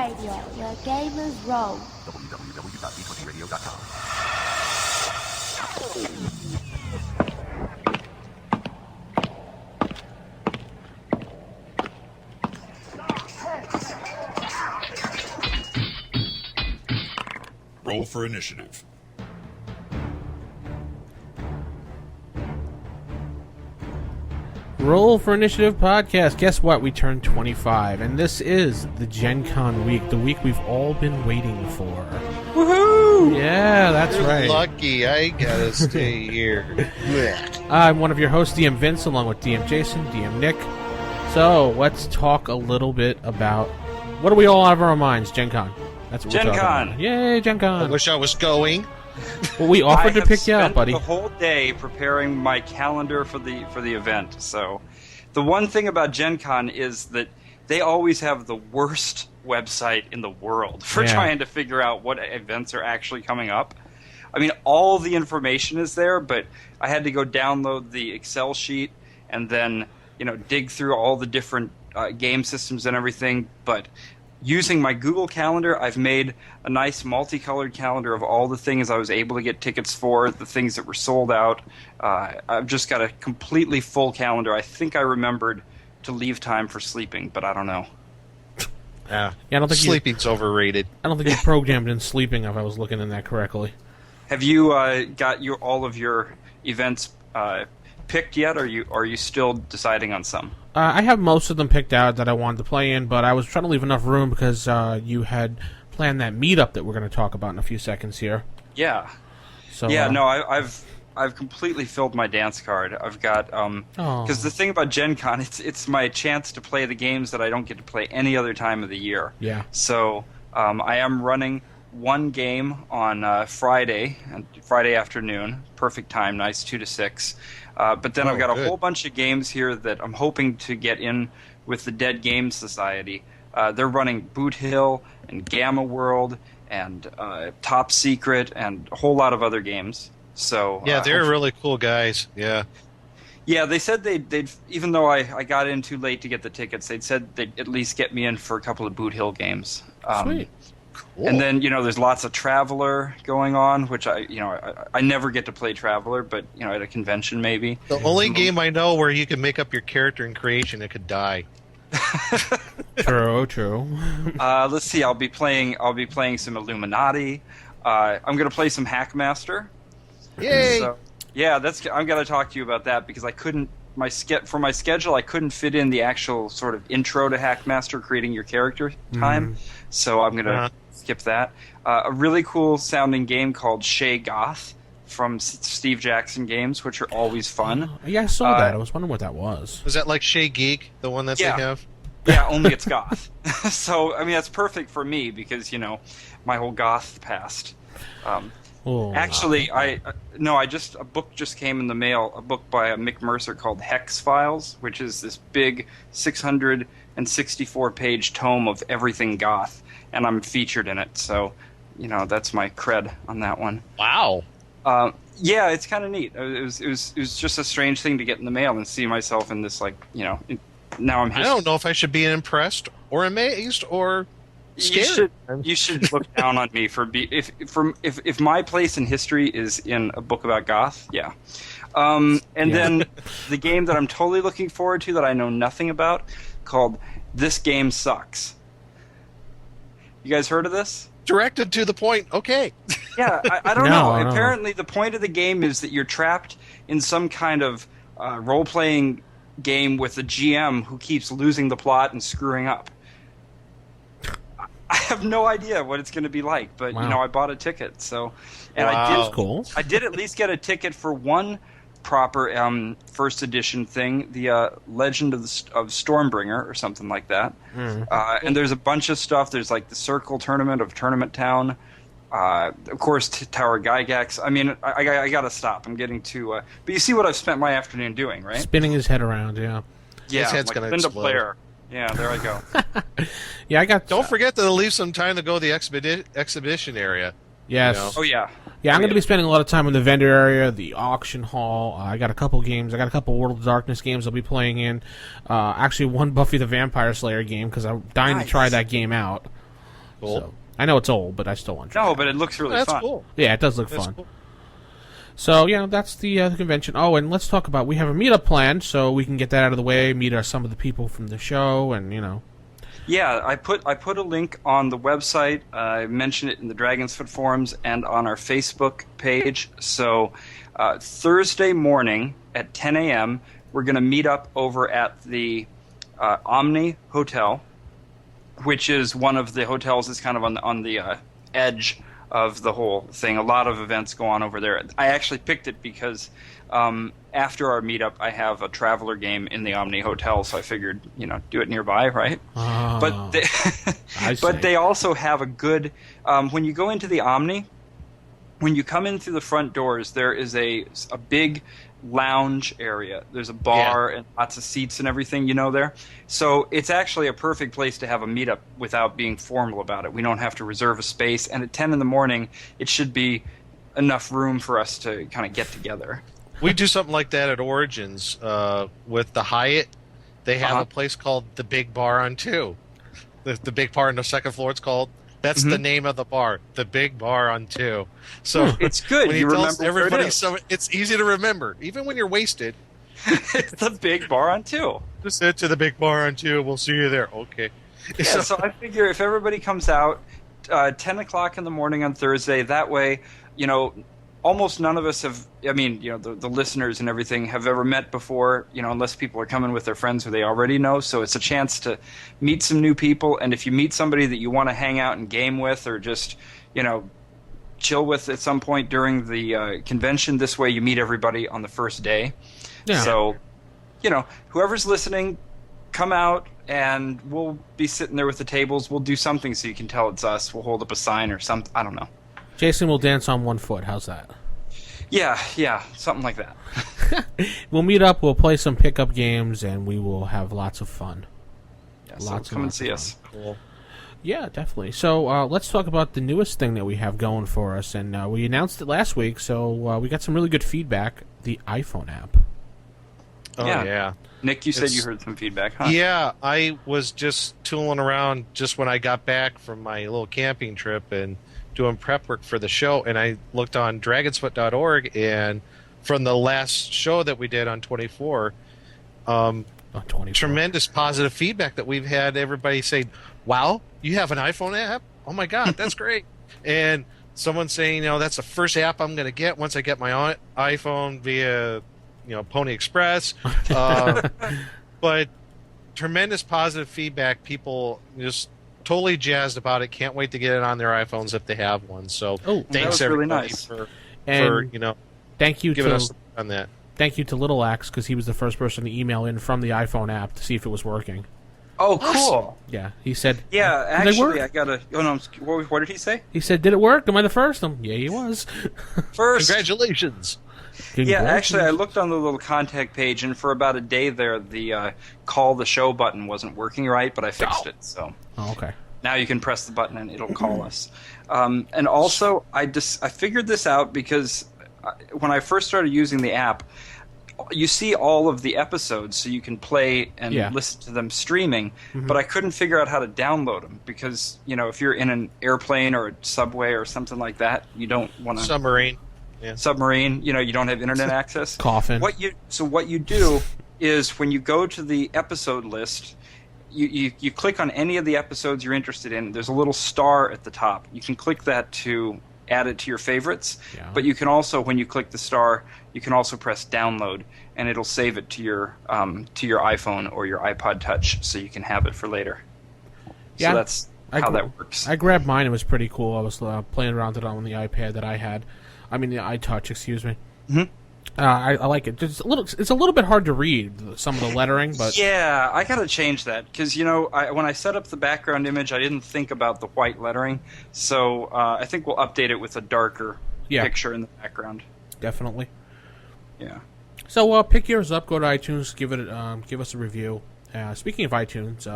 Radio, where gamers roll. Roll for initiative. Roll for Initiative podcast. Guess what? We turned 25, and this is the Gen Con week, the week we've all been waiting for. Woohoo! Yeah, that's You're right. Lucky, I gotta stay here. I'm one of your hosts, DM Vince, along with DM Jason, DM Nick. So, let's talk a little bit about what do we all have on our minds, Gen Con. That's what Gen we're talking Con. about. Yay, Gen Con. I wish I was going. Well, we offered to pick you up, buddy. I have spent the whole day preparing my calendar for the event. So, the one thing about Gen Con is that they always have the worst website in the world for trying to figure out what events are actually coming up. I mean, all the information is there, but I had to go download the Excel sheet and then, dig through all the different game systems and everything. But using my Google Calendar, I've made a nice multicolored calendar of all the things I was able to get tickets for, the things that were sold out. I've just got a completely full calendar. I think I remembered to leave time for sleeping, but I don't know. Yeah, I don't think sleeping's overrated. I don't think you programmed in sleeping if I was looking in that correctly. Have you got all of your events picked yet, or are you still deciding on some? I have most of them picked out that I wanted to play in, but I was trying to leave enough room because you had planned that meetup that we're going to talk about in a few seconds here. Yeah. So No, I've completely filled my dance card. I've got because the thing about Gen Con, it's my chance to play the games that I don't get to play any other time of the year. Yeah. So I am running one game on Friday afternoon, perfect time, nice 2 to 6. But then I've got a whole bunch of games here that I'm hoping to get in with the Dead Games Society. They're running Boot Hill and Gamma World and Top Secret and a whole lot of other games. So yeah, they're really cool guys. Yeah. Yeah, they said they'd even though I got in too late to get the tickets, they'd said they'd at least get me in for a couple of Boot Hill games. Sweet. Cool. And then there's lots of Traveler going on, which I never get to play Traveler, but at a convention maybe. The only game I know where you can make up your character in creation, it could die. True. Let's see. I'll be playing some Illuminati. I'm going to play some Hackmaster. Yay! So, yeah, I'm going to talk to you about that because I couldn't for my schedule I couldn't fit in the actual sort of intro to Hackmaster, creating your character time. So I'm going to skip that. A really cool sounding game called Shay Goth from Steve Jackson Games, which are always fun. Yeah, I saw that. I was wondering what that was. Was that like Shay Geek, the one that they have? Yeah, only it's goth. So, I mean, that's perfect for me because, my whole goth past. Actually, a book just came in the mail, a book by Mick Mercer called Hex Files, which is this big 664-page tome of everything goth, and I'm featured in it, so, that's my cred on that one. Wow. Yeah, it's kind of neat. It was just a strange thing to get in the mail and see myself in this, now I'm. I don't know if I should be impressed or amazed or scared. You should look down on me for if my place in history is in a book about goth. Yeah. Then the game that I'm totally looking forward to that I know nothing about, called This Game Sucks. You guys heard of this? Directed to the point. Okay. Yeah, I don't know. Apparently, the point of the game is that you're trapped in some kind of role-playing game with a GM who keeps losing the plot and screwing up. I have no idea what it's going to be like, but I bought a ticket. So, and I did at least get a ticket for one proper first edition thing, the Legend of Stormbringer or something like that. And there's a bunch of stuff. There's like the Circle Tournament of Tournament Town. Of course, Tower Gygax. I mean, I got to stop. I'm getting too... but you see what I've spent my afternoon doing, right? Spinning his head around, yeah. Yeah, his head's like going to Linda explode. Blair. Yeah, there I go. Yeah, I got... Don't forget to leave some time to go to the exhibition area. Yes. Oh, yeah. Yeah, I'm going to be spending a lot of time in the vendor area, the auction hall. I got a couple games. I got a couple World of Darkness games I'll be playing in. Actually, one Buffy the Vampire Slayer game, because I'm dying to try that game out. Cool. So I know it's old, but I still want to try No, it. but it looks really That's fun. cool. Yeah, it does look That's fun. cool. So, yeah, that's the convention. Oh, and let's talk about, we have a meetup planned, so we can get that out of the way, meet some of the people from the show, and, Yeah, I put a link on the website. I mentioned it in the Dragon's Foot forums and on our Facebook page. So Thursday morning at 10 a.m., we're going to meet up over at the Omni Hotel, which is one of the hotels that's kind of on the edge of the whole thing. A lot of events go on over there. I actually picked it because after our meetup, I have a Traveler game in the Omni Hotel, so I figured, do it nearby, right? But they also have a good. When you go into the Omni, when you come in through the front doors, there is a big lounge area. There's a bar and lots of seats and everything, there. So it's actually a perfect place to have a meetup without being formal about it. We don't have to reserve a space, and at 10 in the morning, it should be enough room for us to kind of get together. We do something like that at Origins with the Hyatt. They have a place called the Big Bar on 2. The big bar on the second floor, it's called. That's the name of the bar, the Big Bar on 2. So it's good. When you tells remember everybody, where it is. so it's easy to remember, even when you're wasted. It's the Big Bar on 2. Just head to the Big Bar on 2. We'll see you there. Okay. Yeah, so I figure if everybody comes out 10 o'clock in the morning on Thursday, that way, almost none of us have, the listeners and everything have ever met before, unless people are coming with their friends who they already know. So it's a chance to meet some new people. And if you meet somebody that you want to hang out and game with or just, chill with at some point during the convention, this way you meet everybody on the first day. Yeah. So, whoever's listening, come out and we'll be sitting there with the tables. We'll do something so you can tell it's us. We'll hold up a sign or something. I don't know. Jason will dance on one foot. How's that? Yeah, something like that. We'll meet up, we'll play some pickup games, and we will have lots of fun. Yeah, so come and see us. Cool. Yeah, definitely. So let's talk about the newest thing that we have going for us. And we announced it last week, so we got some really good feedback, the iPhone app. Oh, yeah. Nick, you said you heard some feedback, huh? Yeah, I was just tooling around just when I got back from my little camping trip and doing prep work for the show, and I looked on dragonsfoot.org, and from the last show that we did on 24, tremendous positive feedback that we've had. Everybody saying, wow, you have an iPhone app? Oh my God, that's great. And someone saying, that's the first app I'm going to get once I get my iPhone via Pony Express. But tremendous positive feedback. People just totally jazzed about it. Can't wait to get it on their iPhones if they have one. So thanks everybody really nice. for thank you giving us on that. Thank you to Little Axe, because he was the first person to email in from the iPhone app to see if it was working. Oh, cool. Yeah, he said... Yeah, actually, I got to... Oh, no, what did he say? He said, did it work? Am I the first? Yeah, he was. First. Congratulations. Yeah, actually, I looked on the little contact page, and for about a day there, the call the show button wasn't working right, but I fixed it. So okay. Now you can press the button, and it'll call us. And also, I figured this out because when I first started using the app, you see all of the episodes, so you can play and listen to them streaming, but I couldn't figure out how to download them because, if you're in an airplane or a subway or something like that, you don't want to... Submarine, you don't have internet access. Coffin. What you do is when you go to the episode list, you click on any of the episodes you're interested in. There's a little star at the top. You can click that to add it to your favorites, but you can also, when you click the star, you can also press download, and it'll save it to your iPhone or your iPod Touch, so you can have it for later. Yeah, so that's how that works. I grabbed mine. It was pretty cool. I was playing around with it on the iPad that I had. I mean, the iTouch, excuse me. Mm-hmm. I like it. It's a little bit hard to read, some of the lettering, but... Yeah, I gotta change that, because, when I set up the background image, I didn't think about the white lettering, so I think we'll update it with a darker picture in the background. Definitely. Yeah. So, pick yours up, go to iTunes, give us a review. Speaking of iTunes...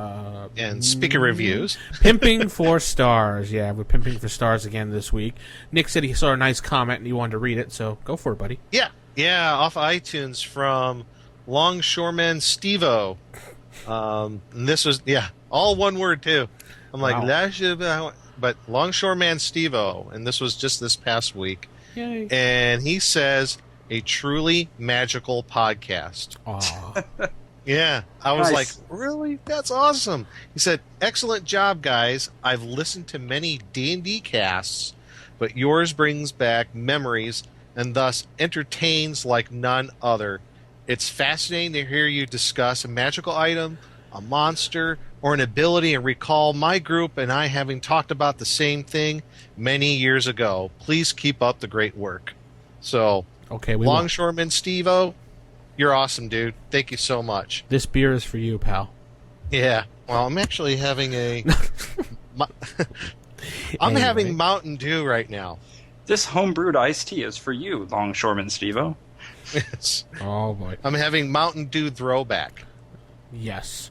and speaking of reviews... Pimping for Stars. Yeah, we're pimping for stars again this week. Nick said he saw a nice comment and he wanted to read it, so go for it, buddy. Yeah, off iTunes from Longshoreman Stevo. And this was, all one word, too. I'm like, but Longshoreman Steve-O, and this was just this past week, Yay. and he says a truly magical podcast. Aw. Yeah, I was Nice. like, really? That's awesome. He said, excellent job, guys. I've listened to many D&D casts, but yours brings back memories and thus entertains like none other. It's fascinating to hear you discuss a magical item, a monster, or an ability and recall my group and I having talked about the same thing many years ago. Please keep up the great work. So, Okay, we will. Longshoreman Steve-O, you're awesome, dude. Thank you so much. This beer is for you, pal. Yeah. Well, I'm actually having Anyway. having Mountain Dew right now. This homebrewed iced tea is for you, Longshoreman Steve-O. It's- Oh, boy. I'm having Mountain Dew Throwback. Yes.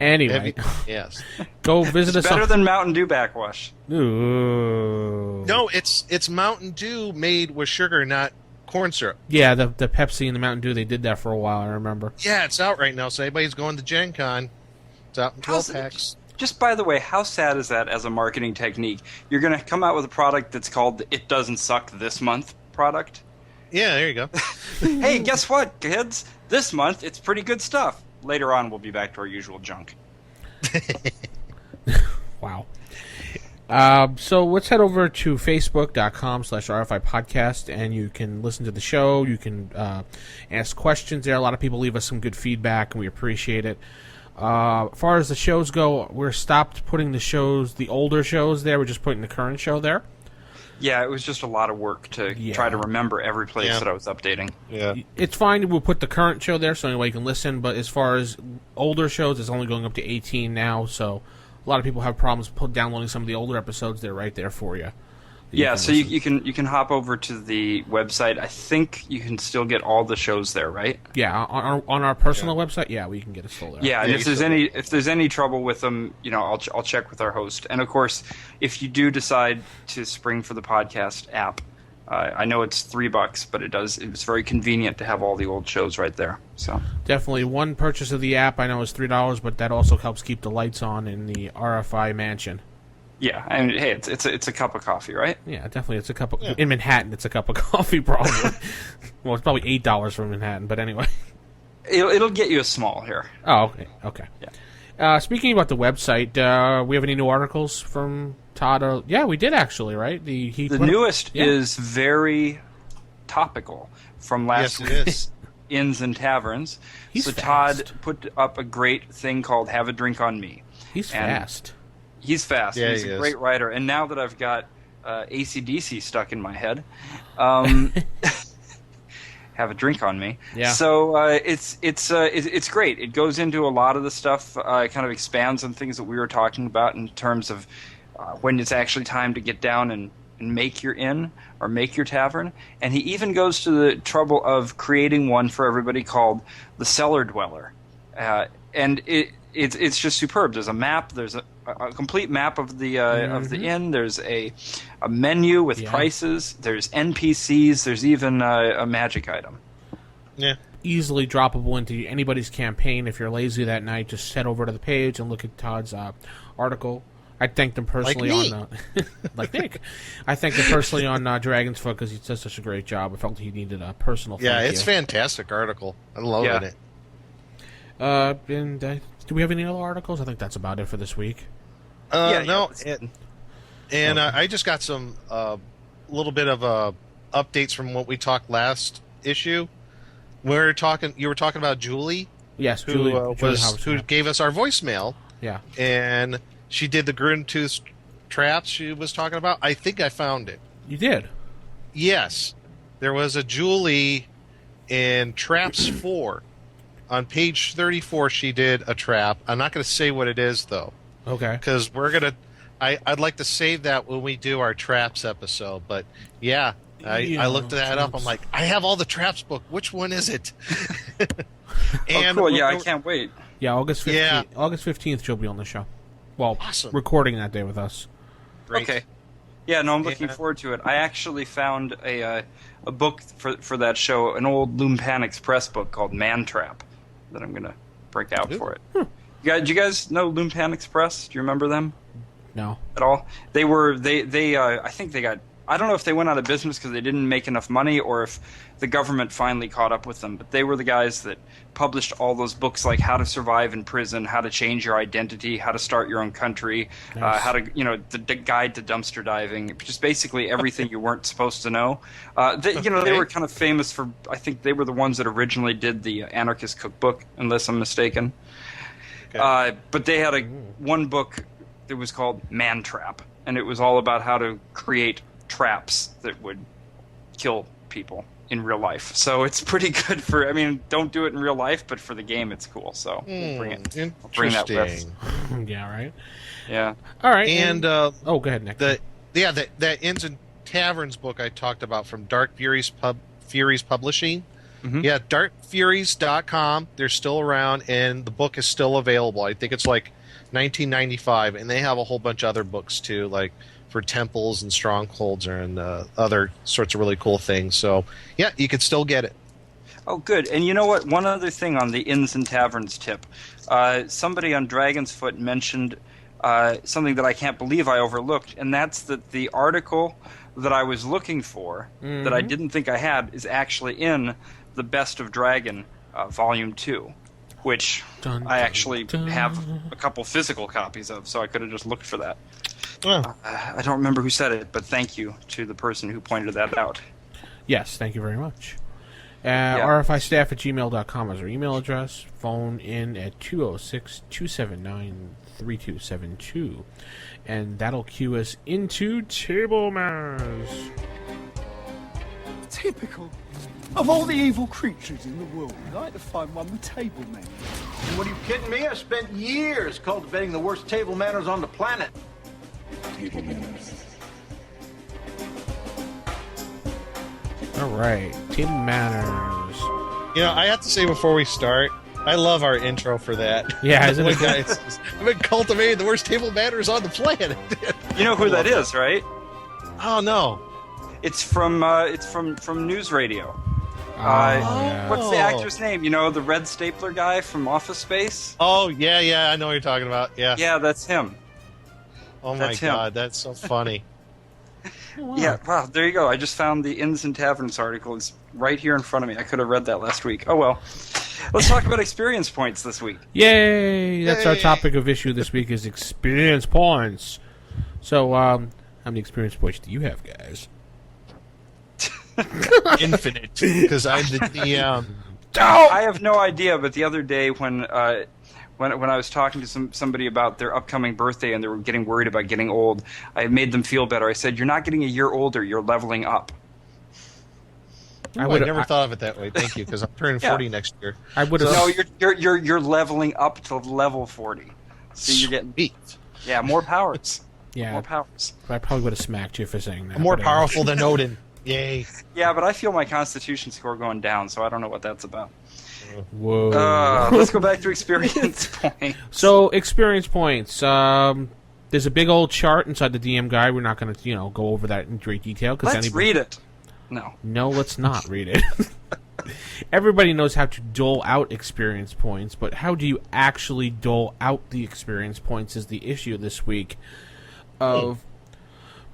Anyway, Yes. go visit It's us. better than Mountain Dew backwash. Ooh. No, it's Mountain Dew made with sugar, not corn syrup. Yeah, the Pepsi and the Mountain Dew, they did that for a while, I remember. Yeah, it's out right now, so anybody's going to Gen Con. It's out in 12 packs. Just by the way, how sad is that as a marketing technique? You're going to come out with a product that's called the It Doesn't Suck This Month product. Yeah, there you go. Hey, guess what, kids? This month, it's pretty good stuff. Later on, we'll be back to our usual junk. Wow. So let's head over to facebook.com/RFI podcast, and you can listen to the show. You can ask questions there. A lot of people leave us some good feedback, and we appreciate it. As far as the shows go, we're stopped putting the older shows there. We're just putting the current show there. Yeah, it was just a lot of work to try to remember every place Yeah. that I was updating. Yeah. It's fine. We'll put the current show there so anybody can listen, but as far as older shows, it's only going up to 18 now, so a lot of people have problems downloading some of the older episodes. They're right there for you. Yeah, so you can hop over to the website. I think you can still get all the shows there, right? Yeah, on our personal website, yeah, we can get it still there. Yeah, and Yeah, if there's any trouble with them, I'll check with our host. And of course, if you do decide to spring for the podcast app, I know it's $3, but it's very convenient to have all the old shows right there. So Definitely one purchase of the app I know is $3, but that also helps keep the lights on in the RFI mansion. yeah, and hey, it's a cup of coffee, right? Yeah, definitely. It's a cup of in Manhattan. It's a cup of coffee, probably. Well, it's probably $8 from Manhattan, but anyway. It'll get you a small here. Oh, okay. Yeah. Speaking about the website, we have any new articles from Todd? Yeah, we did actually, right? The newest Yeah. is very topical from last Yes, it week's is. Inns and Taverns. He's so fast. Todd put up a great thing called "Have a Drink on Me." He's and- fast. He's fast. Yeah, He's he a is. great writer. And now that I've got AC/DC stuck in my head, have a drink on me. Yeah. So it's great. It goes into a lot of the stuff. Kind of expands on things that we were talking about in terms of when it's actually time to get down and make your inn or make your tavern. And he even goes to the trouble of creating one for everybody called the Cellar Dweller. And it's just superb. There's a map. There's a complete map of the inn. There's a menu with prices. There's NPCs. There's even a magic item. Yeah. Easily droppable into anybody's campaign. If you're lazy that night, just head over to the page and look at Todd's article. I thanked him personally Like on like Nick. I thanked him personally on Dragon's Foot because he does such a great job. I felt he needed a personal. Yeah, thank it's you. fantastic article. I'm loving it. And do we have any other articles? I think that's about it for this week. No, Yeah. and I just got some little bit of updates from what we talked last issue. You were talking about Julie, Yes, who Julie who gave us our voicemail, Yeah. and she did the Grunntooth traps she was talking about. I think I found it. You did. Yes, there was a Julie in Traps 4. On page 34, she did a trap. I'm not going to say what it is, though, Okay. because we're going to... I'd like to save that when we do our traps episode, but yeah, I looked that up. I'm like, I have all the traps book. Which one is it? Oh, cool. Yeah, I can't wait. Yeah, August 15th. Yeah. August 15th, she'll be on the show. Well, Awesome. recording that day with us. Great. Okay. Yeah, no, I'm looking Yeah. forward to it. I actually found a book for that show, an old Loompan Express book called Man Trap that I'm going to break out Ooh. for it. Do you guys know Loompan Express? Do you remember them? No. At all? I think they got. I don't know if they went out of business because they didn't make enough money, or if the government finally caught up with them. But they were the guys that published all those books, like How to Survive in Prison, How to Change Your Identity, How to Start Your Own Country, Nice. How to, the Guide to Dumpster Diving, just basically everything you weren't supposed to know. They were kind of famous for. I think they were the ones that originally did the Anarchist Cookbook, unless I'm mistaken. Okay. But they had one book that was called Man Trap, and it was all about how to create traps that would kill people in real life. So it's pretty good for. I mean, don't do it in real life, but for the game, it's cool. So we'll bring it. We'll bring that with. Yeah, right. Yeah. All right. And go ahead, Nick. That Inns and Taverns book I talked about from Dark Furies Publishing. Mm-hmm. Yeah, darkfuries.com. They're still around, and the book is still available. I think it's like $19.95, and they have a whole bunch of other books too, like for temples and strongholds and other sorts of really cool things. So, yeah, you can still get it. Oh, good. And you know what? One other thing on the Inns and Taverns tip. Somebody on Dragon's Foot mentioned something that I can't believe I overlooked, and that's that the article that I was looking for, that I didn't think I had, is actually in the Best of Dragon Volume 2, which I actually have a couple physical copies of, so I could have just looked for that. Oh. I don't remember who said it, but thank you to the person who pointed that out. Yes, thank you very much. RFIstaff@gmail.com is our email address. Phone in at 206-279-3272. And that'll cue us into Table Manners. Typical. Of all the evil creatures in the world, I'd like to find one with table manners. What, are you kidding me? I spent years cultivating the worst table manners on the planet. Table manners. All right, Table Manners. You know, I have to say before we start, I love our intro for that. Yeah, isn't it? Guys, I've been cultivating the worst table manners on the planet. You know who that is, right? Oh no, It's from News Radio. yeah. What's the actor's name? You know, the red stapler guy from Office Space? oh yeah, I know what you're talking about. Yeah. Yeah, that's him. Oh my That's him. god, that's so funny. Yeah, wow, there you go. I just found the Inns and Taverns article. It's right here in front of me. I could have read that last week. Oh well. Let's talk about experience points this week. Yay! That's our Yay. topic of issue this week is experience points. So, how many experience points do you have, guys? Infinite, because I'm the DM. I have no idea, but the other day when I was talking to somebody about their upcoming birthday and they were getting worried about getting old, I made them feel better. I said, "You're not getting a year older; you're leveling up." I never thought of it that way. Thank you, because I'm turning 40 next year. I would have. No, you're leveling up to level 40. So you're getting Sweet. more powers. Yeah, More powers. I probably would have smacked you for saying that. I'm more but, powerful than Odin. Yay. Yeah, but I feel my constitution score going down, so I don't know what that's about. Whoa. Let's go back to experience points. So, experience points. There's a big old chart inside the DM guide. We're not going to, go over that in great detail. Let's read it. No, let's not read it. Everybody knows how to dole out experience points, but how do you actually dole out the experience points is the issue this week.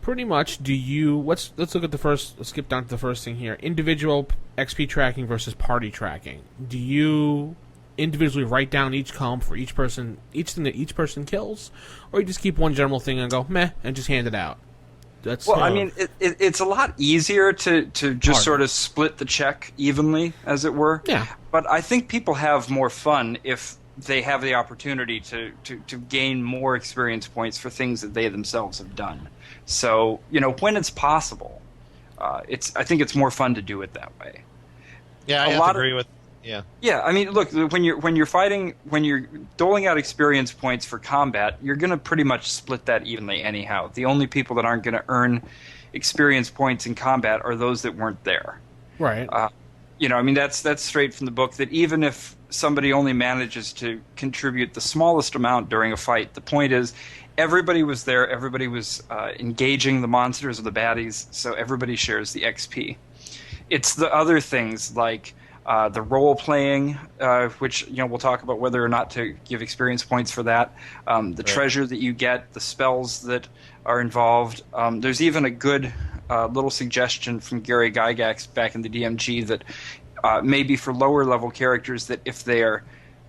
Pretty much, let's look at let's skip down to the first thing here. Individual XP tracking versus party tracking. Do you individually write down each column for each thing that each person kills, or you just keep one general thing and go meh and just hand it out? I mean, it's a lot easier to just sort of split the check evenly, as it were. Yeah. But I think people have more fun if they have the opportunity to gain more experience points for things that they themselves have done. So, when it's possible, I think it's more fun to do it that way. Yeah, I have to agree with. Yeah. Yeah, I mean, look, when you're fighting, when you're doling out experience points for combat, you're going to pretty much split that evenly anyhow. The only people that aren't going to earn experience points in combat are those that weren't there. Right. I mean, that's straight from the book, that even if somebody only manages to contribute the smallest amount during a fight, the point is everybody was there, everybody was engaging the monsters or the baddies, so everybody shares the XP. It's the other things like the role playing, which we'll talk about whether or not to give experience points for that. The treasure that you get, the spells that are involved. There's even a good little suggestion from Gary Gygax back in the DMG that maybe for lower level characters that if they are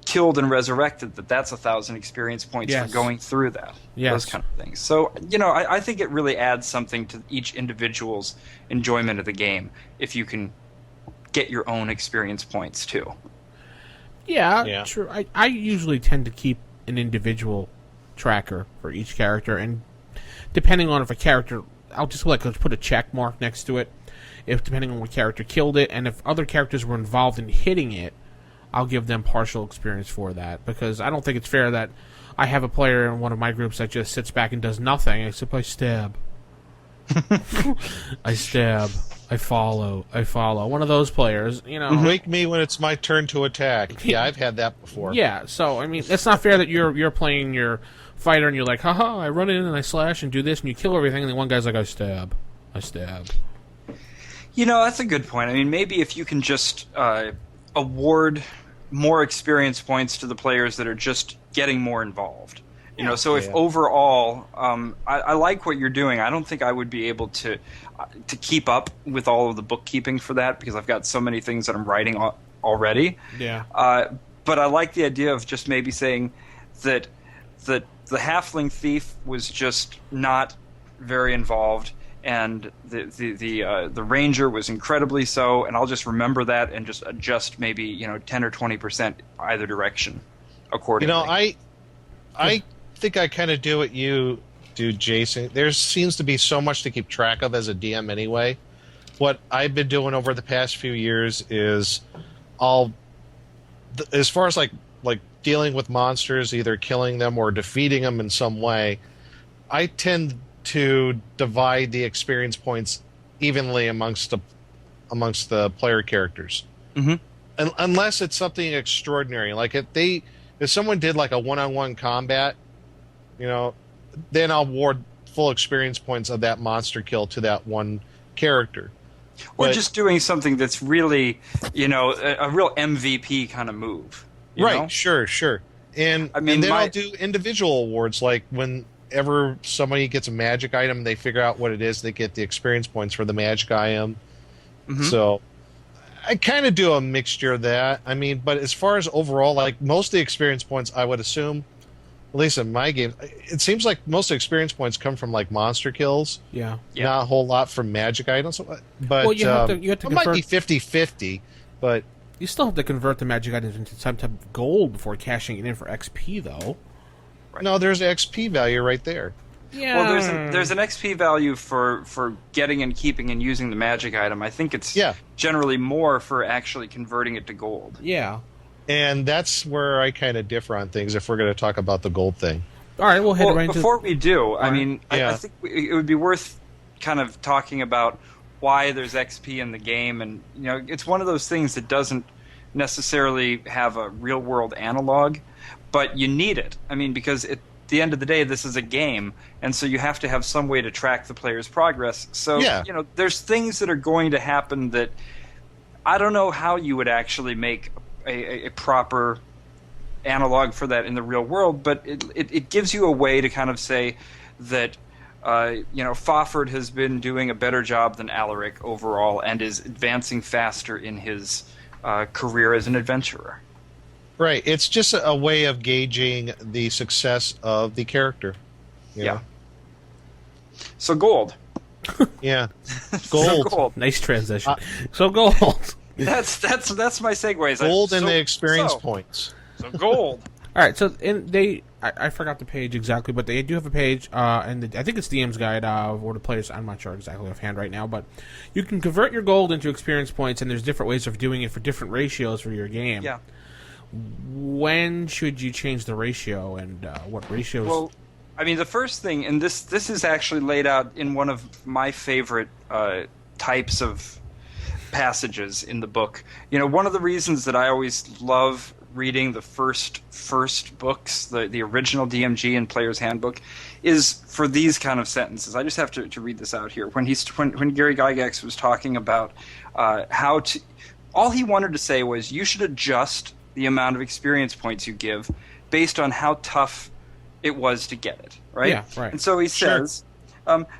killed and resurrected, that's 1,000 experience points for going through that. Yes. Those kind of things. So I think it really adds something to each individual's enjoyment of the game if you can get your own experience points too. Yeah. True. I usually tend to keep an individual tracker for each character, and depending on if a character, I'll just put a check mark next to it, if depending on what character killed it, and if other characters were involved in hitting it, I'll give them partial experience for that, because I don't think it's fair that I have a player in one of my groups that just sits back and does nothing except I stab. I stab. I follow. One of those players, Wake me when it's my turn to attack. Yeah, I've had that before. Yeah, so, I mean, it's not fair that you're playing your fighter and you're like, haha, I run in and I slash and do this and you kill everything, and then one guy's like, I stab. That's a good point. I mean, maybe if you can just award more experience points to the players that are just getting more involved. So if overall, I like what you're doing. I don't think I would be able to keep up with all of the bookkeeping for that because I've got so many things that I'm writing already. Yeah. But I like the idea of just maybe saying that the halfling thief was just not very involved, and the ranger was incredibly so. And I'll just remember that and just adjust maybe 10 or 20% either direction accordingly. I think I kind of do what you do, Jason. There seems to be so much to keep track of as a DM anyway. What I've been doing over the past few years is as far as like dealing with monsters, either killing them or defeating them in some way, I tend to divide the experience points evenly amongst the player characters. Mm-hmm. Unless it's something extraordinary. Like if someone did like a one-on-one combat, then I'll award full experience points of that monster kill to that one character. Or just doing something that's really, a real MVP kind of move. Right, sure. And, and then I'll do individual awards, like whenever somebody gets a magic item, they figure out what it is, they get the experience points for the magic item. Mm-hmm. So I kind of do a mixture of that. I mean, but as far as overall, like most of the experience points, I would assume, at least in my game, it seems like most of the experience points come from like monster kills. Yeah. Not a whole lot from magic items. But well, you have to it might be 50-50, but you still have to convert the magic items into some type of gold before cashing it in for XP, though. Right. No, there's XP value right there. Yeah. Well, there's an XP value for getting and keeping and using the magic item. I think it's generally more for actually converting it to gold. Yeah. And that's where I kind of differ on things if we're going to talk about the gold thing. All right, we'll head right into... Before we do, I mean, I think it would be worth kind of talking about why there's XP in the game. And, it's one of those things that doesn't necessarily have a real-world analog, but you need it. I mean, because at the end of the day, this is a game, and so you have to have some way to track the player's progress. So, there's things that are going to happen that I don't know how you would actually make a proper analog for that in the real world, but it gives you a way to kind of say that Fafhrd has been doing a better job than Alaric overall and is advancing faster in his career as an adventurer. Right. It's just a way of gauging the success of the character. Yeah. So gold. Yeah. Gold. So gold. Nice transition. So gold. That's my segues. Gold and the experience points. So gold. All right. So I forgot the page exactly, but they do have a page, and I think it's DM's guide or the players. I'm not sure exactly offhand right now, but you can convert your gold into experience points, and there's different ways of doing it for different ratios for your game. Yeah. When should you change the ratio, and what ratios? Well, I mean, the first thing, and this is actually laid out in one of my favorite types of passages in the book. One of the reasons that I always love reading the first books, the original DMG and Player's Handbook, is for these kind of sentences. I just have to read this out here. When Gary Gygax was talking about how to all he wanted to say was you should adjust the amount of experience points you give based on how tough it was to get it, right? Yeah, right. And so he says,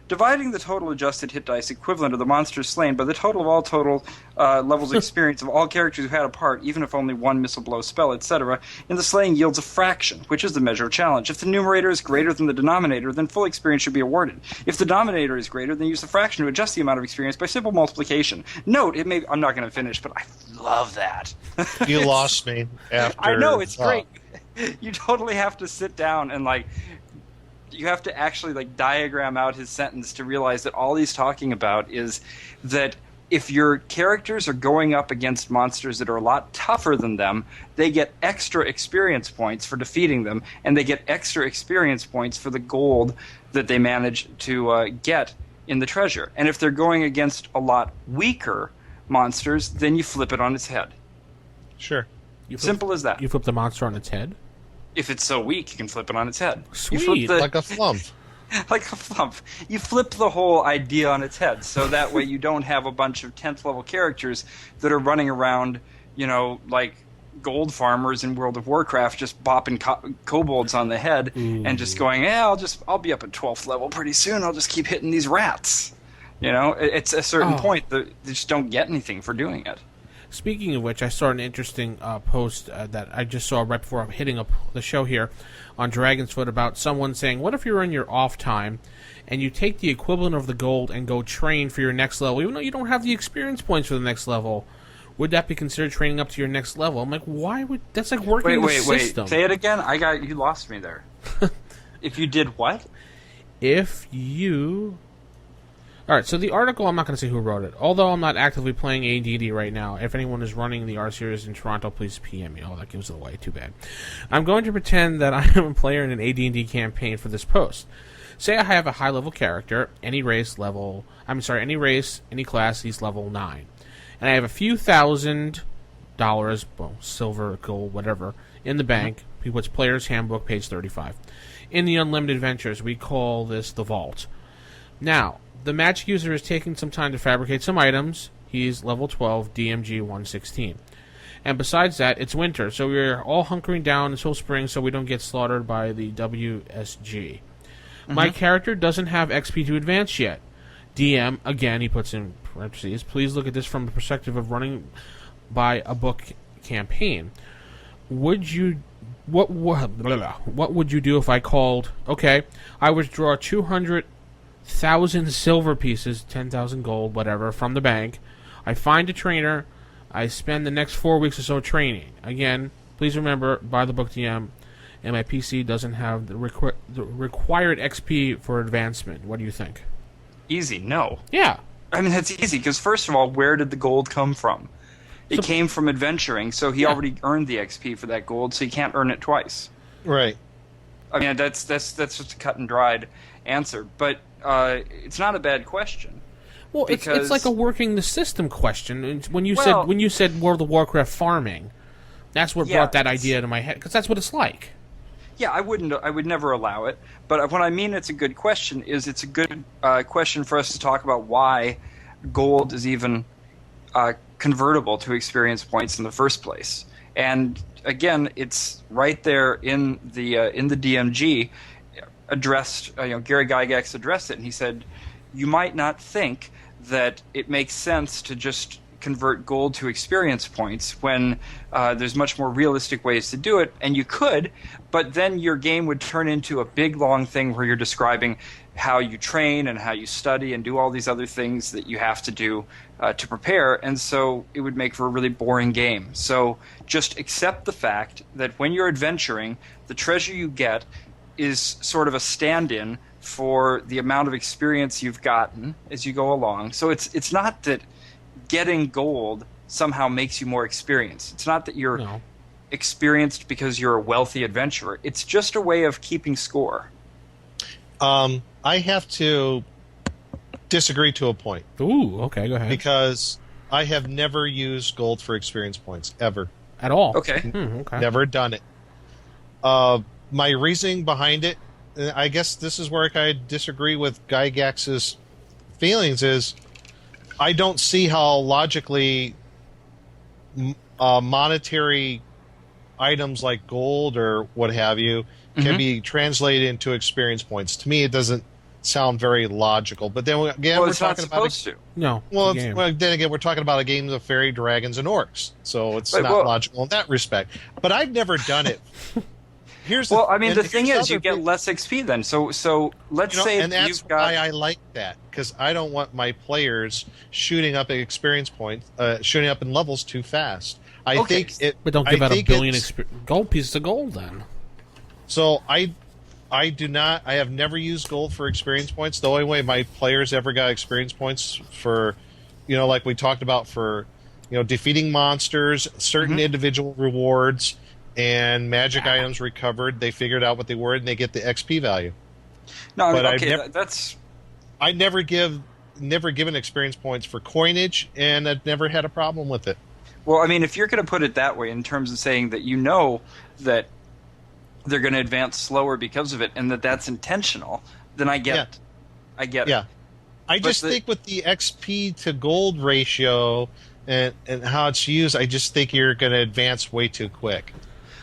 dividing the total adjusted hit dice equivalent of the monsters slain by the total of all total levels of experience of all characters who had a part, even if only one missile blow spell, etc., in the slaying yields a fraction, which is the measure of challenge. If the numerator is greater than the denominator, then full experience should be awarded. If the denominator is greater, then use the fraction to adjust the amount of experience by simple multiplication. Note, I'm not going to finish, but I love that. You lost me after. I know, it's great. You totally have to sit down and you have to actually diagram out his sentence to realize that all he's talking about is that if your characters are going up against monsters that are a lot tougher than them, they get extra experience points for defeating them, and they get extra experience points for the gold that they manage to get in the treasure. And if they're going against a lot weaker monsters, then you flip it on its head. Sure. Simple as that. You flip the monster on its head? If it's so weak, you can flip it on its head. Sweet. Like a flump. Like a flump. You flip the whole idea on its head, so that way you don't have a bunch of 10th level characters that are running around, like gold farmers in World of Warcraft, just bopping kobolds on the head and just going, I'll be up at 12th level pretty soon. I'll just keep hitting these rats. It's a certain point that they just don't get anything for doing it. Speaking of which, I saw an interesting post that I just saw right before I'm hitting up the show here on Dragon's Foot about someone saying, what if you're in your off time and you take the equivalent of the gold and go train for your next level, even though you don't have the experience points for the next level? Would that be considered training up to your next level? I'm like, why would... That's like working the system. Wait. Say it again. You lost me there. If you did what? If you... Alright, so the article, I'm not going to say who wrote it. Although I'm not actively playing AD&D right now, if anyone is running the R-Series in Toronto, please PM me. Oh, that gives it away. Too bad. I'm going to pretend that I am a player in an AD&D campaign for this post. Say I have a high-level character, any race, any class, he's level 9. And I have a few $1,000, well, silver, gold, whatever, in the bank. He puts Player's Handbook, page 35. In the Unlimited Adventures, we call this the Vault. Now... the magic user is taking some time to fabricate some items. He's level 12, DMG 116. And besides that, it's winter, so we're all hunkering down until spring so we don't get slaughtered by the WSG. My character doesn't have XP to advance yet. DM, again, he puts in parentheses, please look at this from the perspective of running by a book campaign. What would you do if I called, okay, I withdraw 200,000 silver pieces, 10,000 gold, whatever, from the bank. I find a trainer. I spend the next 4 weeks or so training. Again, please remember, buy the book DM, and my PC doesn't have the required XP for advancement. What do you think? Easy, no. Yeah. I mean, that's easy, because first of all, where did the gold come from? It came from adventuring, so he already earned the XP for that gold, so he can't earn it twice. Right. I mean, that's just a cut and dried answer, but it's not a bad question. Well, it's like a working the system question. When you said World of Warcraft farming, that's what brought that idea to my head, because that's what it's like. Yeah, I would never allow it. But what I mean it's a good question is it's a good question for us to talk about why gold is even convertible to experience points in the first place. And again, it's right there in the DMG addressed. Gary Gygax addressed it, and he said, "You might not think that it makes sense to just convert gold to experience points when there's much more realistic ways to do it, and you could, but then your game would turn into a big long thing where you're describing how you train and how you study and do all these other things that you have to do to prepare, and so it would make for a really boring game. So just accept the fact that when you're adventuring, the treasure you get is sort of a stand-in for the amount of experience you've gotten as you go along. So it's not that getting gold somehow makes you more experienced. It's not that you're experienced because you're a wealthy adventurer. It's just a way of keeping score." I have to disagree to a point. Ooh, okay, go ahead. Because I have never used gold for experience points, ever. At all? Okay. Okay. Never done it. My reasoning behind it, I guess this is where I disagree with Gygax's feelings, is I don't see how logically monetary items like gold or what have you can be translated into experience points. To me, it doesn't sound very logical. But then again, we're it's not talking about supposed to. No. well, it's a game. then again, we're talking about a game of fairy, dragons, and orcs, so it's Right, not well- logical in that respect. But I've never done it. Well, I mean, the here's thing the is, you other get big- less XP then. So let's say and that's you've got. why I like that, because I don't want my players shooting up experience points, shooting up in levels too fast. I Okay, think it. But don't I give out a think billion it's- gold pieces of gold then. So I do not. I have never used gold for experience points. The only way my players ever got experience points for, like we talked about for, defeating monsters, certain individual rewards, and magic items recovered. They figured out what they were, and they get the XP value. No, but I've okay, never- that's. I never given experience points for coinage, and I've never had a problem with it. Well, I mean, if you're going to put it that way, in terms of saying that that they're going to advance slower because of it, and that's intentional, then I get it. I get it. Yeah, I just think with the XP to gold ratio and how it's used, I just think you're going to advance way too quick.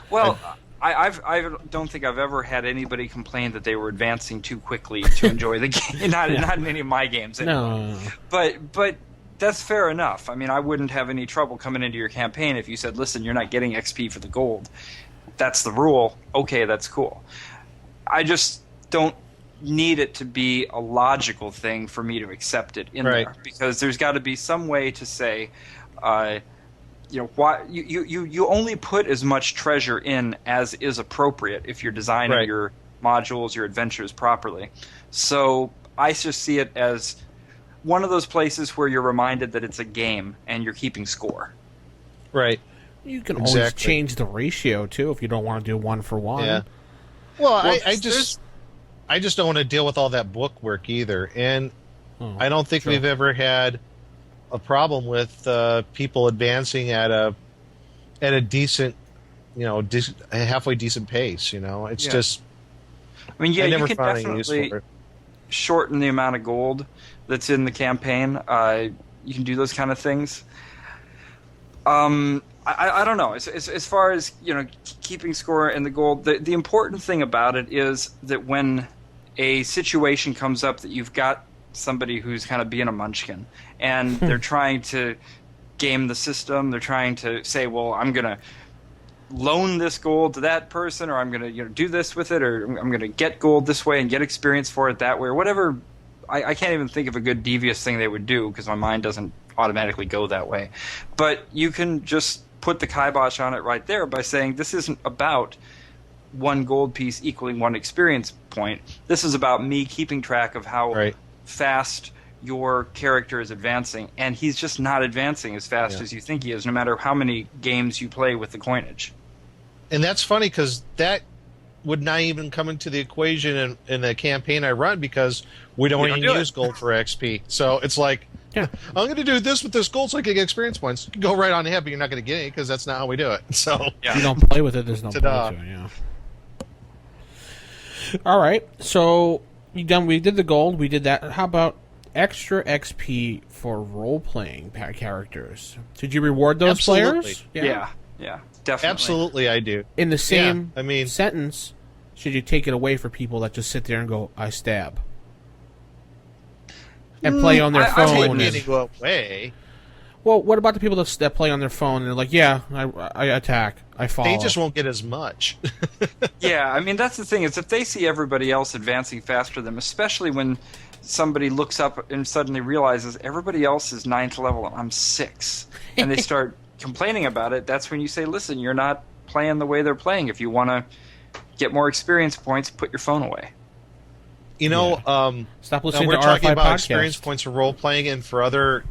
Well, I don't think I've ever had anybody complain that they were advancing too quickly to enjoy the game. Not in any of my games. Anyway. No. But that's fair enough. I mean, I wouldn't have any trouble coming into your campaign if you said, "Listen, you're not getting XP for the gold. That's the rule." Okay, that's cool. I just don't need it to be a logical thing for me to accept it in there, because there's got to be some way to say, why you only put as much treasure in as is appropriate if you're designing your modules, your adventures properly. So I just see it as one of those places where you're reminded that it's a game and you're keeping score. Right. You can always change the ratio too if you don't want to do 1 for 1. Yeah. Well, I just don't want to deal with all that book work either, and I don't think we've ever had a problem with people advancing at a decent, a halfway decent pace. It's just. I mean, I never you can found any use definitely for it. shorten the amount of gold that's in the campaign. You can do those kind of things. I don't know. As far as keeping score and the gold, the important thing about it is that when a situation comes up that you've got somebody who's kind of being a munchkin and they're trying to game the system, they're trying to say, well, I'm going to loan this gold to that person, or I'm going to do this with it, or I'm going to get gold this way and get experience for it that way, or whatever. I can't even think of a good devious thing they would do because my mind doesn't automatically go that way. But you can just put the kibosh on it right there by saying this isn't about 1 gold piece equaling 1 experience point. This is about me keeping track of how fast your character is advancing, and he's just not advancing as fast as you think he is, no matter how many games you play with the coinage. And that's funny because that would not even come into the equation in the campaign I run, because we don't even use gold for XP. So it's like, I'm going to do this with this gold so I can get experience points. You can go right on ahead, but you're not going to get any because that's not how we do it. So if you don't play with it, there's no point to it. Yeah. All right, so we did the gold. We did that. How about extra XP for role-playing characters? Did you reward those players? Yeah, definitely. Absolutely, I do. In the same sentence, should you take it away for people that just sit there and go, I stab? And play on their phone. I wouldn't go away. Well, what about the people that play on their phone and they're like, I attack, I follow. They just won't get as much. Yeah, I mean, that's the thing, is if they see everybody else advancing faster than them, especially when somebody looks up and suddenly realizes everybody else is 9th level and I'm 6, and they start complaining about it, that's when you say, listen, you're not playing the way they're playing. If you want to get more experience points, put your phone away. Stop listening we're to talking RFI about podcast. experience points for role playing and for other,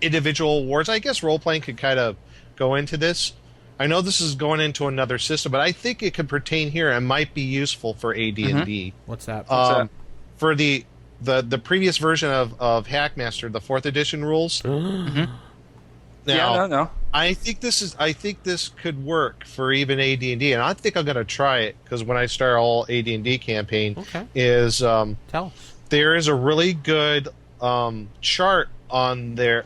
individual awards. I guess role playing could kind of go into this. I know this is going into another system, but I think it could pertain here and might be useful for AD&D. What's that? For the previous version of Hackmaster, the 4th edition rules. Now, no. I think this could work for even AD&D, and I think I'm going to try it because when I start all AD&D campaign, Tell us. there is a really good chart on the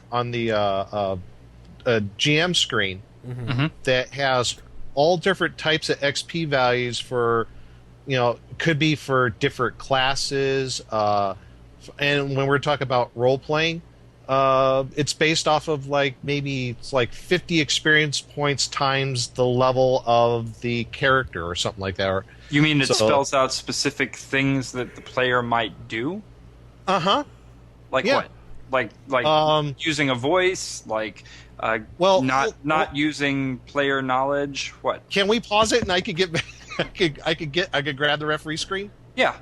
a GM screen that has all different types of XP values for, could be for different classes. And when we're talking about role playing, it's based off of maybe it's 50 experience points times the level of the character or something like that. You mean it spells out specific things that the player might do? Like what? Like using a voice, not using player knowledge. What? Can we pause it and I could get I could grab the referee screen? Yeah.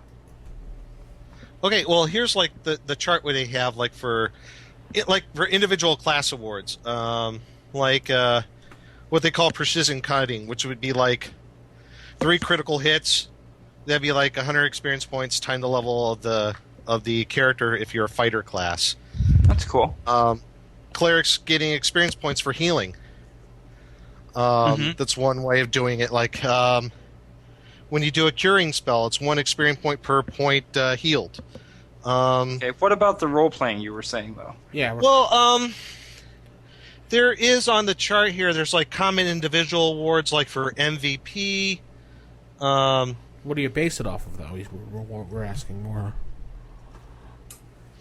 Okay, well here's the chart where they have for individual class awards. What they call precision cutting, which would be 3 critical hits. That'd be 100 experience points times the level of the character if you're a fighter class. That's cool. Clerics getting experience points for healing. That's one way of doing it. When you do a curing spell, it's 1 experience point per point healed. Okay, what about the role playing you were saying though? Yeah. Well, there is on the chart here. There's common individual awards for MVP. What do you base it off of though? We're asking more.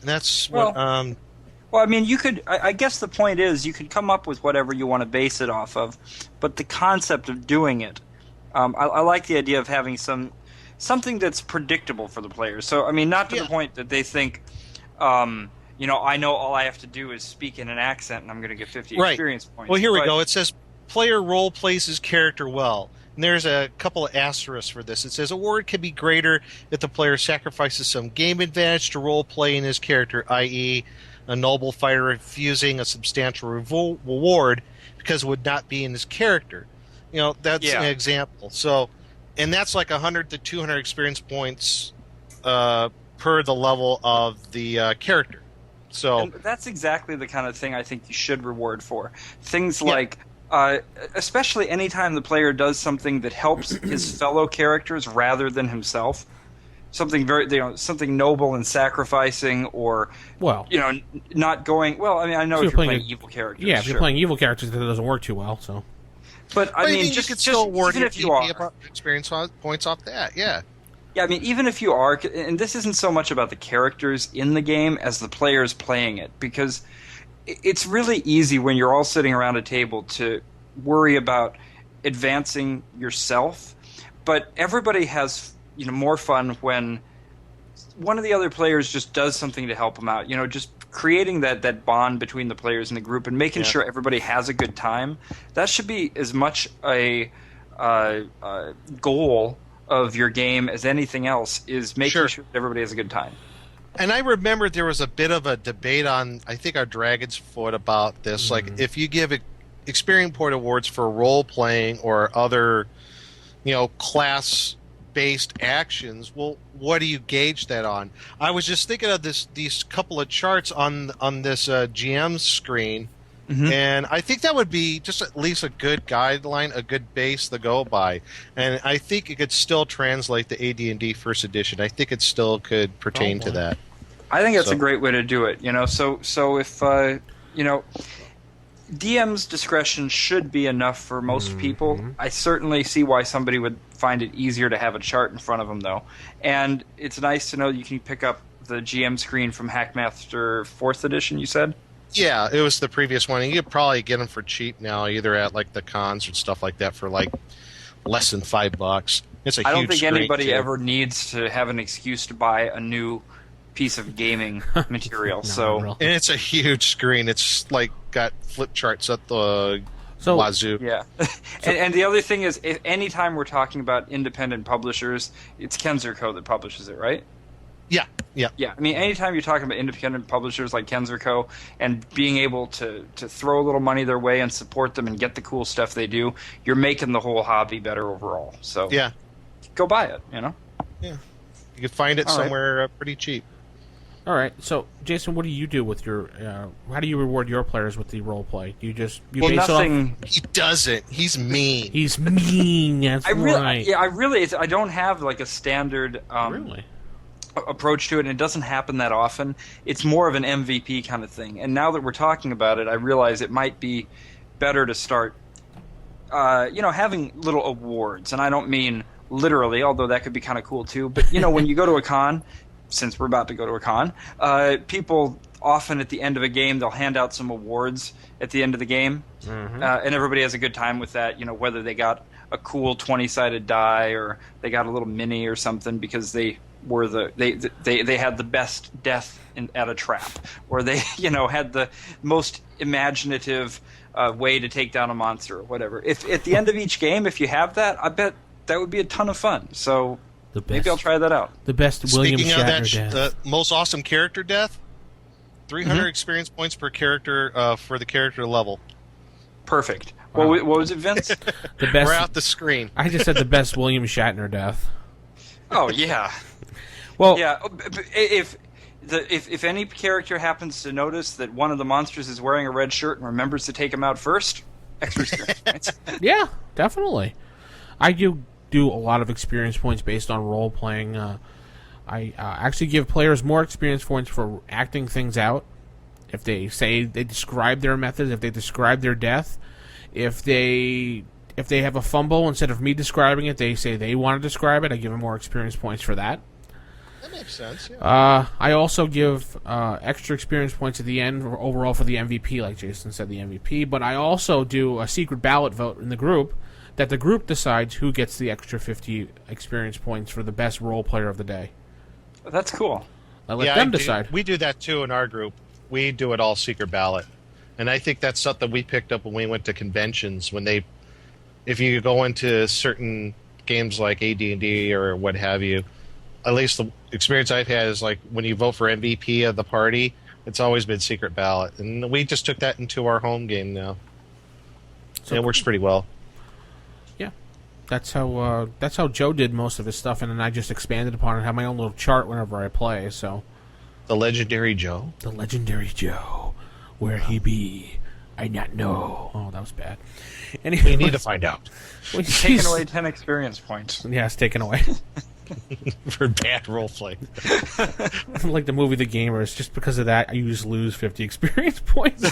And that's what. Well, I mean, you could. I guess the point is, you could come up with whatever you want to base it off of, but the concept of doing it, I like the idea of having something that's predictable for the players. So, I mean, not to the point that they think, I know all I have to do is speak in an accent, and I'm going to get 50 experience points. Well, here we go. It says player role plays his character well. And there's a couple of asterisks for this. It says award can be greater if the player sacrifices some game advantage to role play in his character, i.e., a noble fighter refusing a substantial reward because it would not be in his character. That's an example. So, and that's 100 to 200 experience points per the level of the character. So and that's exactly the kind of thing I think you should reward for. Things especially anytime the player does something that helps his fellow characters rather than himself. Something something noble and sacrificing, or not going. Well, I mean, I know if you're playing evil characters. Yeah, if you're playing evil characters, that doesn't work too well. So, but I mean, you could still award if you are experience points off that. Yeah. Yeah, I mean, even if you are, and this isn't so much about the characters in the game as the players playing it, because it's really easy when you're all sitting around a table to worry about advancing yourself, but everybody has more fun when one of the other players just does something to help them out. Just creating that bond between the players in the group and making sure everybody has a good time. That should be as much a goal of your game as anything else, is making sure that everybody has a good time. And I remember there was a bit of a debate on, I think, our Dragon's Foot about this. If you give experience point awards for role playing or other, class-based actions, well, what do you gauge that on? I was just thinking of these couple of charts on this GM screen, and I think that would be just at least a good guideline, a good base to go by. And I think it could still translate the AD&D First Edition. I think it still could pertain to that. I think that's a great way to do it. So if DM's discretion should be enough for most people. I certainly see why somebody would find it easier to have a chart in front of them, though. And it's nice to know you can pick up the GM screen from Hackmaster 4th Edition, you said? Yeah, it was the previous one. You could probably get them for cheap now, either at the cons or stuff like that for less than $5. It's a huge. I don't think anybody too. ever needs to have an excuse to buy a new piece of gaming material. And it's a huge screen. It's got flip charts at the wazoo. Yeah. And the other thing is, anytime we're talking about independent publishers, it's Kenzerco that publishes it, right? Yeah. I mean, anytime you're talking about independent publishers like Kenzerco and being able to throw a little money their way and support them and get the cool stuff they do, you're making the whole hobby better overall. So go buy it, Yeah. You can find it somewhere pretty cheap. All right. So, Jason, what do you do with your? How do you reward your players with the role play? Do you just base nothing. It off? He doesn't. He's mean. He's mean. That's right. I don't have a standard. Really? approach to it, and it doesn't happen that often. It's more of an MVP kind of thing. And now that we're talking about it, I realize it might be better to start, having little awards. And I don't mean literally, although that could be kind of cool too. But, when you go to a con, since we're about to go to a con, people often at the end of a game, they'll hand out some awards at the end of the game. Mm-hmm. And everybody has a good time with that, whether they got a cool 20-sided die or they got a little mini or something because they were they had the best death at a trap, or they had the most imaginative way to take down a monster or whatever. If at the end of each game, if you have that, I bet that would be a ton of fun. So maybe I'll try that out. The best William Speaking Shatner of that, death. the most awesome character death, 300 experience points per character for the character level. Perfect. Wow. What was it, Vince? The best. We're out the screen. I just said the best William Shatner death. Oh yeah. Well, yeah. If any character happens to notice that one of the monsters is wearing a red shirt and remembers to take him out first, extra experience points. Yeah, definitely. I do a lot of experience points based on role playing. I actually give players more experience points for acting things out. If they say they describe their methods, if they describe their death, if they have a fumble, instead of me describing it, they say they want to describe it, I give them more experience points for that. That makes sense, yeah. I also give extra experience points at the end overall for the MVP, like Jason said, the MVP, but I also do a secret ballot vote in the group that the group decides who gets the extra 50 experience points for the best role player of the day. That's cool. I let them decide. We do that too in our group. We do it all secret ballot. And I think that's something we picked up when we went to conventions. If you go into certain games like AD&D or what have you, at least the experience I've had is like when you vote for MVP of the party, it's always been secret ballot. And we just took that into our home game now. So it works pretty well. Yeah. That's how Joe did most of his stuff, and then I just expanded upon it and have my own little chart whenever I play, so. The legendary Joe? The legendary Joe. Where he be? I not know. Oh, that was bad. Anyway, we need to find out. Well, taken away 10 experience points. Yeah, it's taken away. For bad roleplay. Like the movie The Gamers, just because of that, you just lose 50 experience points.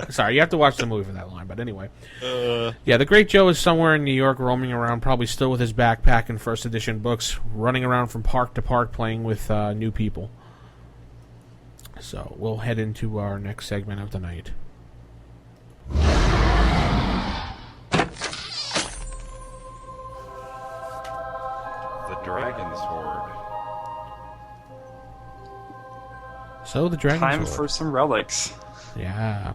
Sorry, you have to watch the movie for that line, but anyway. Yeah, the Great Joe is somewhere in New York, roaming around, probably still with his backpack and first edition books, running around from park to park playing with new people. So we'll head into our next segment of the night. The Dragon's Horde. So the Dragon's Time Horde. for some relics. Yeah.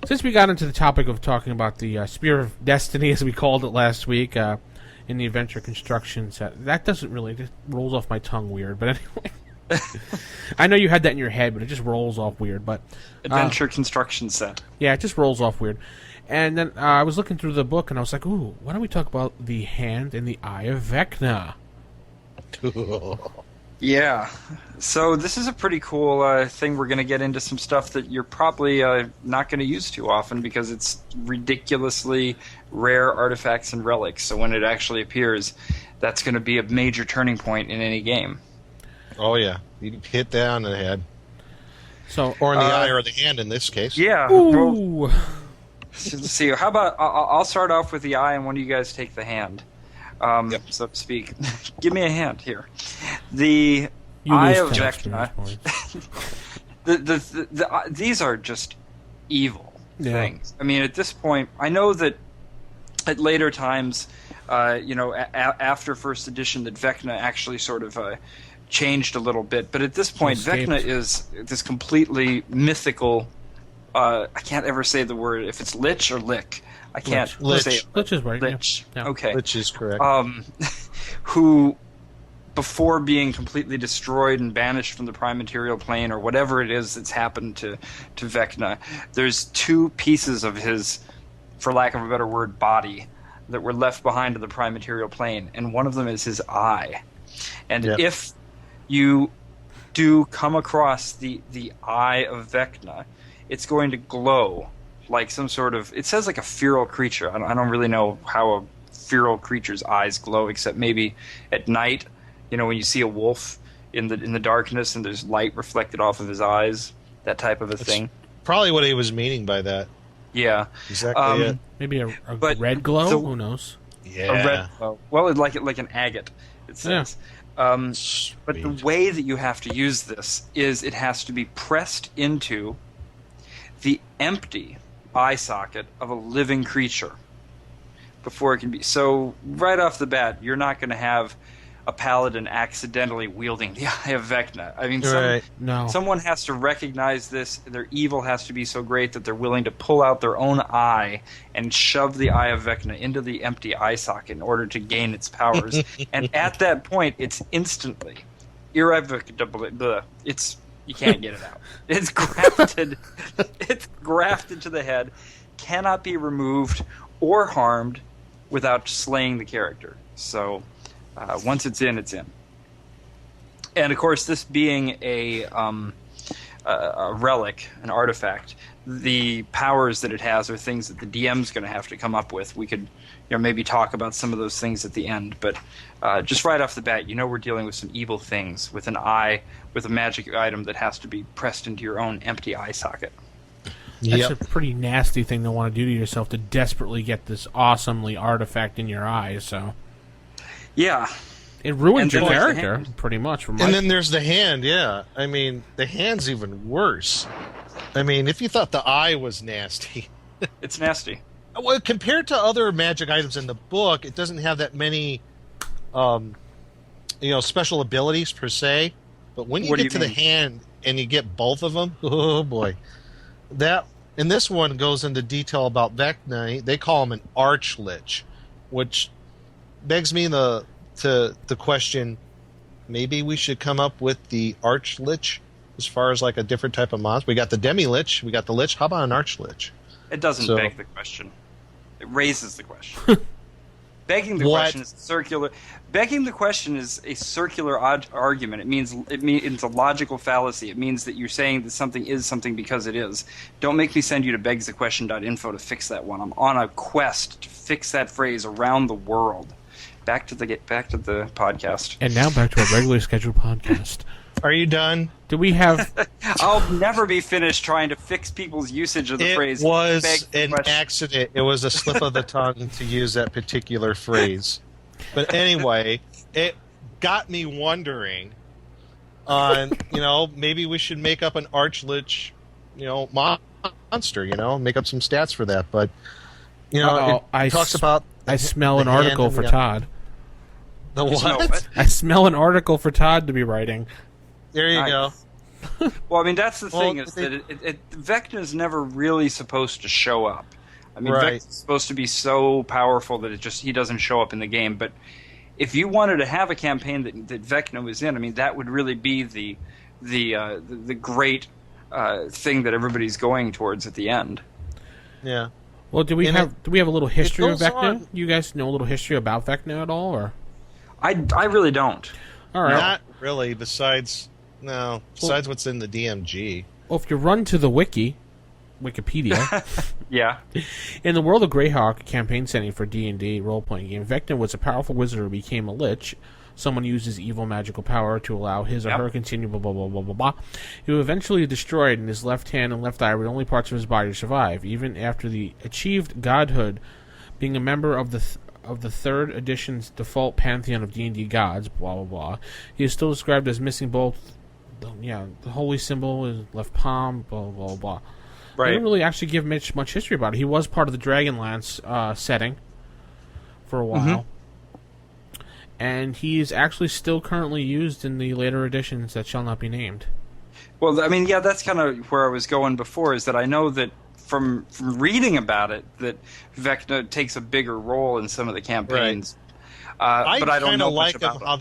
Since we got into the topic of talking about the Spear of Destiny, as we called it last week, in the Adventure Construction set, that doesn't really, it just rolls off my tongue weird, but anyway. I know you had that in your head, but it just rolls off weird. But Adventure Construction set. Yeah, it just rolls off weird. And then I was looking through the book, and I was like, ooh, why don't we talk about the hand and the eye of Vecna? Yeah. So this is a pretty cool thing. We're going to get into some stuff that you're probably not going to use too often because it's ridiculously rare artifacts and relics. So when it actually appears, that's going to be a major turning point in any game. Oh, yeah. You hit that on the head. So, or in the eye or the hand in this case. Yeah. Ooh. Well, let's see. How about I'll start off with the eye, and one of you guys take the hand, so to speak. Give me a hand here. The Eye of Vecna. These are just evil things. I mean, at this point, I know that at later times, after First Edition, that Vecna actually sort of changed a little bit. But at this point, Vecna is this completely mythical. I can't ever say the word if it's lich or lick. I can't say it. Lich is right. Lich. Yeah. Okay. Lich is correct. Who, before being completely destroyed and banished from the prime material plane or whatever it is that's happened to Vecna, there's two pieces of his, for lack of a better word, body that were left behind in the prime material plane, and one of them is his eye. And if you do come across the eye of Vecna, it's going to glow like some sort of... It says like a feral creature. I don't really know how a feral creature's eyes glow, except maybe at night You know, when you see a wolf in the darkness and there's light reflected off of his eyes, that type of a thing. Probably what he was meaning by that. Yeah, Exactly it. Maybe a but red glow? the- Who knows? Yeah. a red glow. Well, like an agate, it says. But the Sweet. way that you have to use this is it has to be pressed into the empty eye socket of a living creature before it can be. So right off the bat, you're not going to have a paladin accidentally wielding the Eye of Vecna. I mean, Right. No. someone has to recognize this. Their evil has to be so great that they're willing to pull out their own eye and shove the Eye of Vecna into the empty eye socket in order to gain its powers. And at that point, it's instantly irrevocable. You can't get it out. It's grafted. It's grafted to the head. Cannot be removed or harmed without slaying the character. So once it's in, it's in. And of course, this being a relic, an artifact, the powers that it has are things that the DM's going to have to come up with. We could, maybe talk about some of those things at the end, but just right off the bat, we're dealing with some evil things with an eye, with a magic item that has to be pressed into your own empty eye socket. That's a pretty nasty thing to want to do to yourself, to desperately get this awesomely artifact in your eyes. So Yeah. it ruins And your then there's the character, hand. pretty much. From And then there's the hand, yeah. I mean, the hand's even worse. I mean, if you thought the eye was nasty, It's nasty. well, compared to other magic items in the book, it doesn't have that many, special abilities per se. But when you What do get you to the mean? hand and you get both of them, oh boy, and this one goes into detail about Vecna. They call him an archlich, which begs me the question: maybe we should come up with the archlich as far as like a different type of monster. We got the demi-lich, we got the lich. How about an archlich? It doesn't So- beg the question. It raises the question. Begging the What? question is circular. Begging the question is a circular argument. It means it's a logical fallacy. It means that you're saying that something is something because it is. Don't make me send you to begsthequestion.info to fix that one. I'm on a quest to fix that phrase around the world. Back to the podcast. And now back to our regularly scheduled podcast. Are you done? Do we have? I'll never be finished trying to fix people's usage of the It phrase. was beg the an question. accident. It was a slip of the tongue to use that particular phrase. But anyway, it got me wondering on, maybe we should make up an archlich, monster, make up some stats for that. But, Uh-oh, it talks about... I smell an the hand article and for the- Todd. The You smell what? what? I smell an article for Todd to be writing. There you go. Nice. Well, I mean, that's the thing, Well, is that Vecna is never really supposed to show up. I mean, Right. Vecna's supposed to be so powerful that he doesn't show up in the game. But if you wanted to have a campaign that Vecna was in, I mean, that would really be the great thing that everybody's going towards at the end. Yeah. Well, do we And have a little history of goes Vecna? on. You guys know a little history about Vecna at all, or? I really don't. All right. Not really, besides what's in the DMG. Well, if you run to the Wikipedia, Yeah. in the World of Greyhawk campaign setting for D&D role-playing game, Vecna was a powerful wizard who became a lich. Someone uses evil magical power to allow his or her continue blah, blah, blah, blah, blah, blah. He was eventually destroyed, and his left hand and left eye were the only parts of his body to survive. Even after the achieved godhood, being a member of the third edition's default pantheon of D&D gods, blah, blah, blah, he is still described as missing both the holy symbol, his left palm, blah, blah, blah, blah. Right. They didn't really actually give much history about it. He was part of the Dragonlance setting for a while. And he is actually still currently used in the later editions that shall not be named. Well, I mean, yeah, that's kind of where I was going before, is that I know that from reading about it, that Vecna takes a bigger role in some of the campaigns. But I don't know much like about how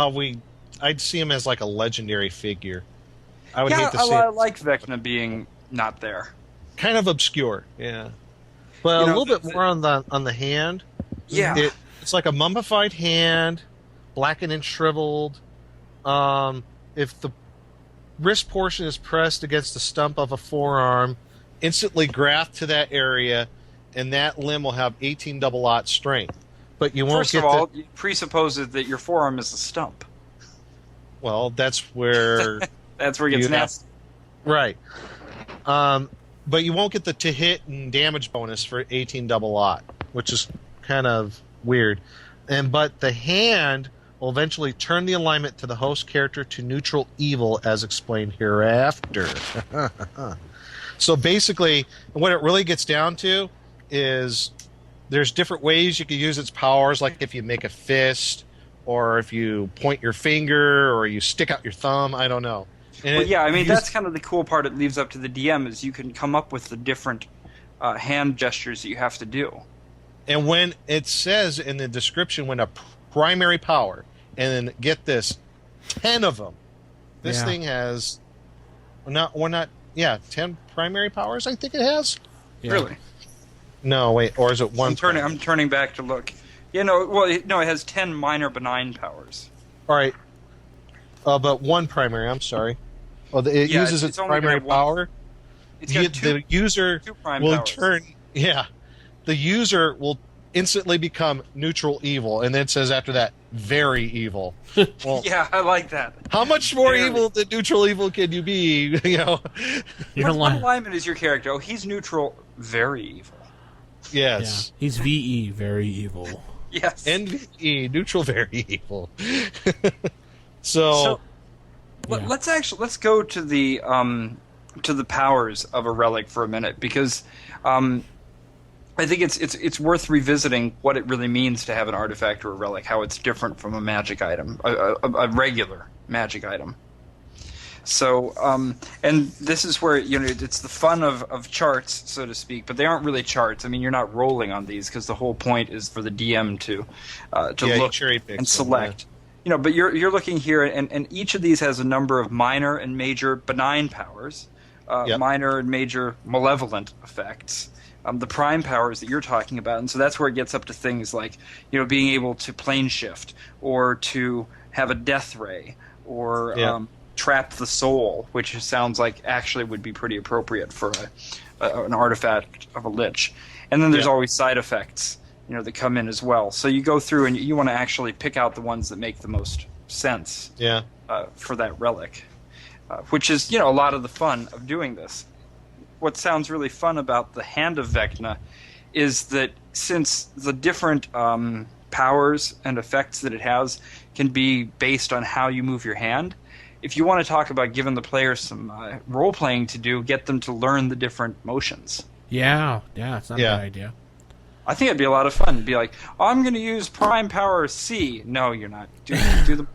they I'd see him as like a legendary figure. I would hate to see I it like Vecna being not there. kind of obscure. Yeah. But You a know, little bit more on the hand. Yeah. It's like a mummified hand, blackened and shriveled. If the wrist portion is pressed against the stump of a forearm, instantly graft to that area, and that limb will have 18 double-aught strength. but you won't First get of all, it presupposes that your forearm is a stump. Well, that's where That's where it gets You have- nasty. right. But you won't get the to hit and damage bonus for 18 double lot, which is kind of weird. But the hand will eventually turn the alignment to the host character to neutral evil, as explained hereafter. So basically, what it really gets down to is there's different ways you can use its powers, like if you make a fist, or if you point your finger, or you stick out your thumb. I don't know. And Well, yeah, I mean, that's kind of the cool part it leaves up to the DM is you can come up with the different hand gestures that you have to do. And when it says in the description when a primary power, and then get this, 10 of them. This Yeah. thing has, 10 primary powers. I think it has. Yeah. Really? No, wait, or is it one? I'm turning back to look. Yeah, no, well, it has 10 minor benign powers. All right, but one primary. I'm sorry. Well, it Yeah, uses it's its only primary gonna have one. power. It's got The user two prime will powers. turn. Yeah, the user will instantly become neutral evil, and then it says after that, very evil. Well, Yeah, I like that. how much more Very. evil than neutral evil can you be? You know. You're What lying. alignment is your character? Oh, he's neutral, very evil. Yeah. Yes. He's VE, very evil. Yes. NVE, neutral, very evil. So Yeah. Let's go to the powers of a relic for a minute, because I think it's worth revisiting what it really means to have an artifact or a relic, how it's different from a magic item, a regular magic item. So, and this is where it's the fun of charts, so to speak, but they aren't really charts. I mean, you're not rolling on these because the whole point is for the DM to you look cherry pick and some, select. But you're looking here, and each of these has a number of minor and major benign powers, Yep. minor and major malevolent effects. The prime powers that you're talking about, and so that's where it gets up to things like being able to plane shift, or to have a death ray, or Yeah. trap the soul, which sounds like actually would be pretty appropriate for an artifact of a lich. And then there's Yeah. always side effects, that come in as well. So you go through and you want to actually pick out the ones that make the most sense yeah. for that relic, which is a lot of the fun of doing this. What sounds really fun about the Hand of Vecna is that since the different powers and effects that it has can be based on how you move your hand, if you want to talk about giving the players some role-playing to do, get them to learn the different motions. Yeah, it's not Yeah. a bad idea. I think it'd be a lot of fun. It'd be like, I'm going to use prime power C. No, you're not. Do the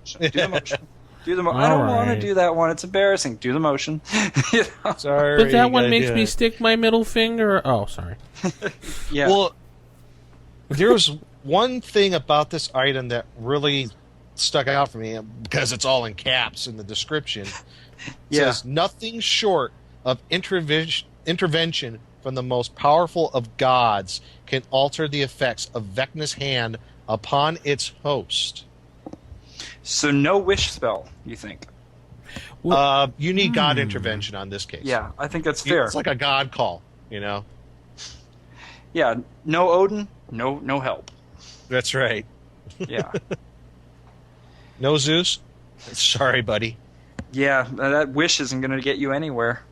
motion. Do the motion. I don't want to Alright. do that one. It's embarrassing. Do the motion. Sorry. But you that one gotta makes do me it. stick my middle finger. Oh, sorry. Yeah. Well, there was one thing about this item that really stuck out for me because it's all in caps in the description. It Yeah. says nothing short of intervention from the most powerful of gods can alter the effects of Vecna's hand upon its host. So no wish spell, you think? You need god intervention on this case. Yeah, I think that's fair. It's like a god call, Yeah, no Odin, no help. That's right. Yeah. No Zeus? Sorry, buddy. Yeah, that wish isn't going to get you anywhere.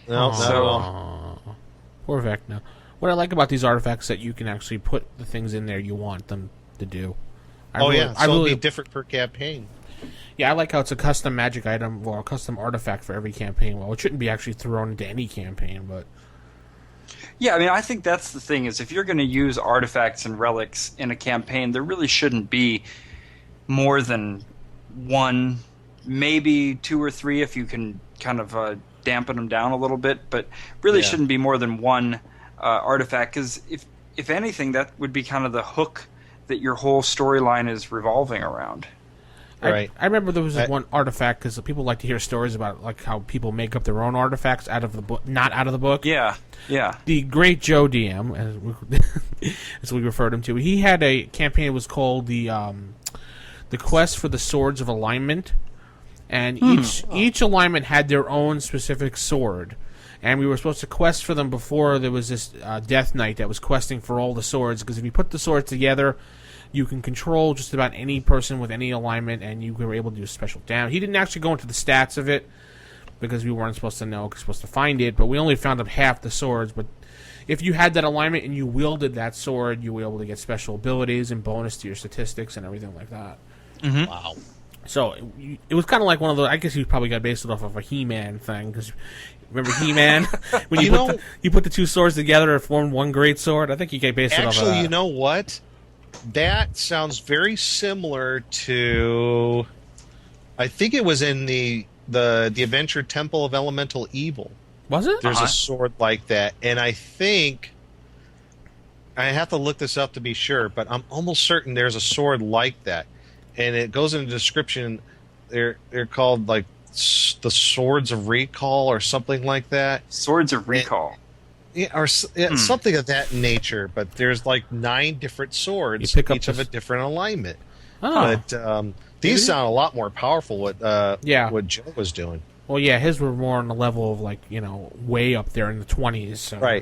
No, not at all. Aw. Poor Vecna. What I like about these artifacts is that you can actually put the things in there you want them to do. I So it'll really, be different per campaign. yeah, I like how it's a custom magic item or a custom artifact for every campaign. Well, it shouldn't be actually thrown into any campaign, but Yeah, I mean, I think that's the thing, is if you're going to use artifacts and relics in a campaign, there really shouldn't be more than one, maybe two or three if you can kind of dampen them down a little bit, but really Yeah. shouldn't be more than one artifact, because if anything, that would be kind of the hook that your whole storyline is revolving around. Right. I remember there was this one artifact because people like to hear stories about like how people make up their own artifacts out of the book, not out of the book. Yeah, yeah. The great Joe DM, as we referred him to, he had a campaign that was called the Quest for the Swords of Alignment, and each alignment had their own specific sword, and we were supposed to quest for them before there was this Death Knight that was questing for all the swords, because if you put the swords together, You can control just about any person with any alignment, and you were able to do special damage. He didn't actually go into the stats of it because we weren't supposed to know, because we were supposed to find it, but we only found up half the swords. But if you had that alignment and you wielded that sword, you were able to get special abilities and bonus to your statistics and everything like that. Mm-hmm. Wow. So it was kind of like one of those. I guess you probably got based it off of a He-Man thing, because remember He-Man when you put the two swords together and formed one great sword. I think you get based it off of that. Actually, you know what? That sounds very similar to. I think it was in the Adventure Temple of Elemental Evil. Was it? There's a sword like that, and I think I have to look this up to be sure, but I'm almost certain there's a sword like that, and it goes in the description. They're called like the Swords of Recall or something like that. Swords of Recall. Something of that nature. But there's like 9 different swords, each of a different alignment. Oh. But these sound a lot more powerful. What Joe was doing. Well, yeah, his were more on the level of, like, way up there in the 20s. So.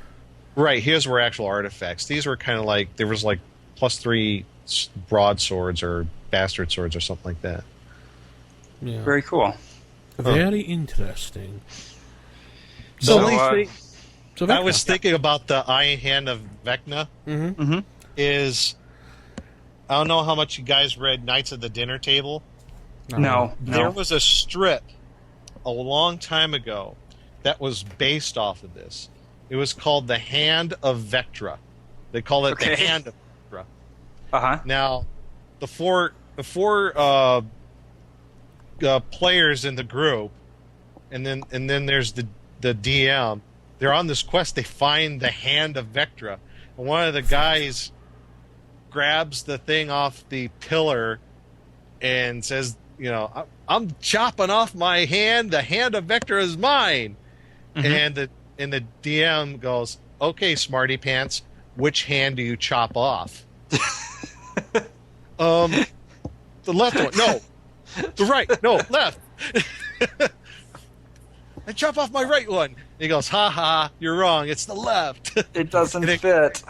Right. His were actual artifacts. These were kind of like, there was like +3 broadswords or bastard swords or something like that. Yeah. Very cool. Very interesting. So, Vecna. I was thinking about the Iron Hand of Vecna. Mm-hmm. Mm-hmm. I don't know how much you guys read Knights of the Dinner Table. No. There was a strip a long time ago that was based off of this. It was called The Hand of Vectra. They call it The Hand of Vectra. Uh-huh. Now, the four players in the group, and then there's the DM. They're on this quest. They find the Hand of Vectra, and one of the guys grabs the thing off the pillar and says, I'm chopping off my hand. The Hand of Vectra is mine. Mm-hmm. And the DM goes, okay, smarty pants, which hand do you chop off? The left one. No. The right. No, left. I chop off my right one. He goes, ha ha, you're wrong. It's the left. It doesn't fit.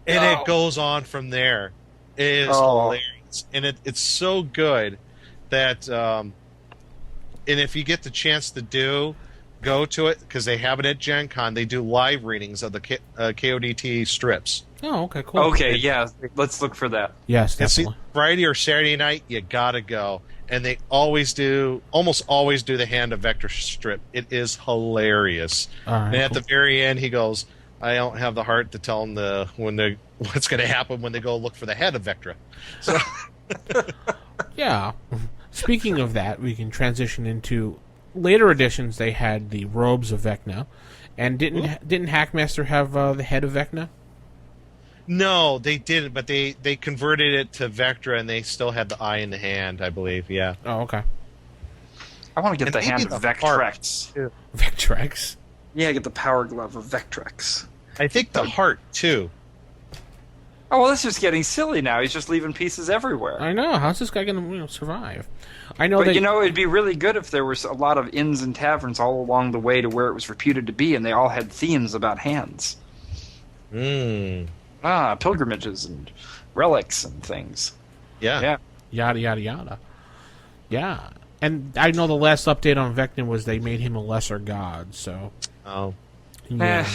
And it goes on from there. It is hilarious. And it's so good that, and if you get the chance to go to it, because they have it at Gen Con, they do live readings of the KODT strips. Oh, okay, cool. Okay, yeah, let's look for that. Yes, definitely. Friday or Saturday night, you gotta go. And they almost always do the Hand of Vectra strip. It is hilarious. Right, and at the very end, he goes, I don't have the heart to tell them what's going to happen when they go look for the head of Vectra. So. Yeah. Speaking of that, we can transition into later editions. They had the Robes of Vecna. And didn't Hackmaster have the head of Vecna? No, they didn't, but they converted it to Vectra, and they still had the eye in the hand, I believe, yeah. Oh, okay. I want to get the hand of Vectrex. Vectrex? Yeah, get the power glove of Vectrex. I think the heart, too. Oh, well, this is getting silly now. He's just leaving pieces everywhere. I know. How's this guy going to survive? I know but, that... it'd be really good if there was a lot of inns and taverns all along the way to where it was reputed to be, and they all had themes about hands. Pilgrimages and relics and things. Yeah. Yada, yada, yada. Yeah. And I know the last update on Vecna was they made him a lesser god, so... Oh. Yeah.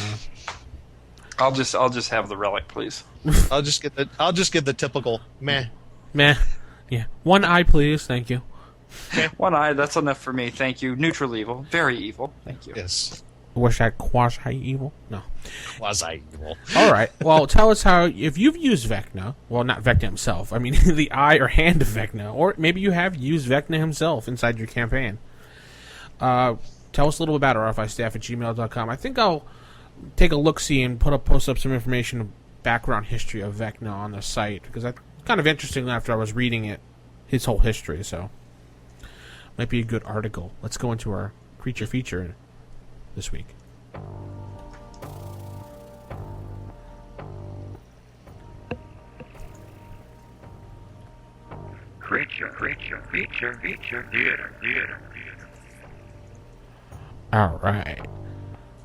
I'll just have the relic, please. I'll just get the typical meh. Yeah. One eye, please. Thank you. One eye, that's enough for me. Thank you. Neutral evil. Very evil. Thank you. Yes. Was that quasi-evil? No. Quasi-evil. All right. Well, tell us how, if you've used Vecna, well, not Vecna himself, I mean the eye or hand of Vecna, or maybe you have used Vecna himself inside your campaign. Tell us a little about rfistaff@gmail.com. I think I'll take a look-see and post up some information, background history of Vecna on the site, because that's kind of interesting after I was reading it, his whole history, so might be a good article. Let's go into our creature feature this week. Creature theater. All right,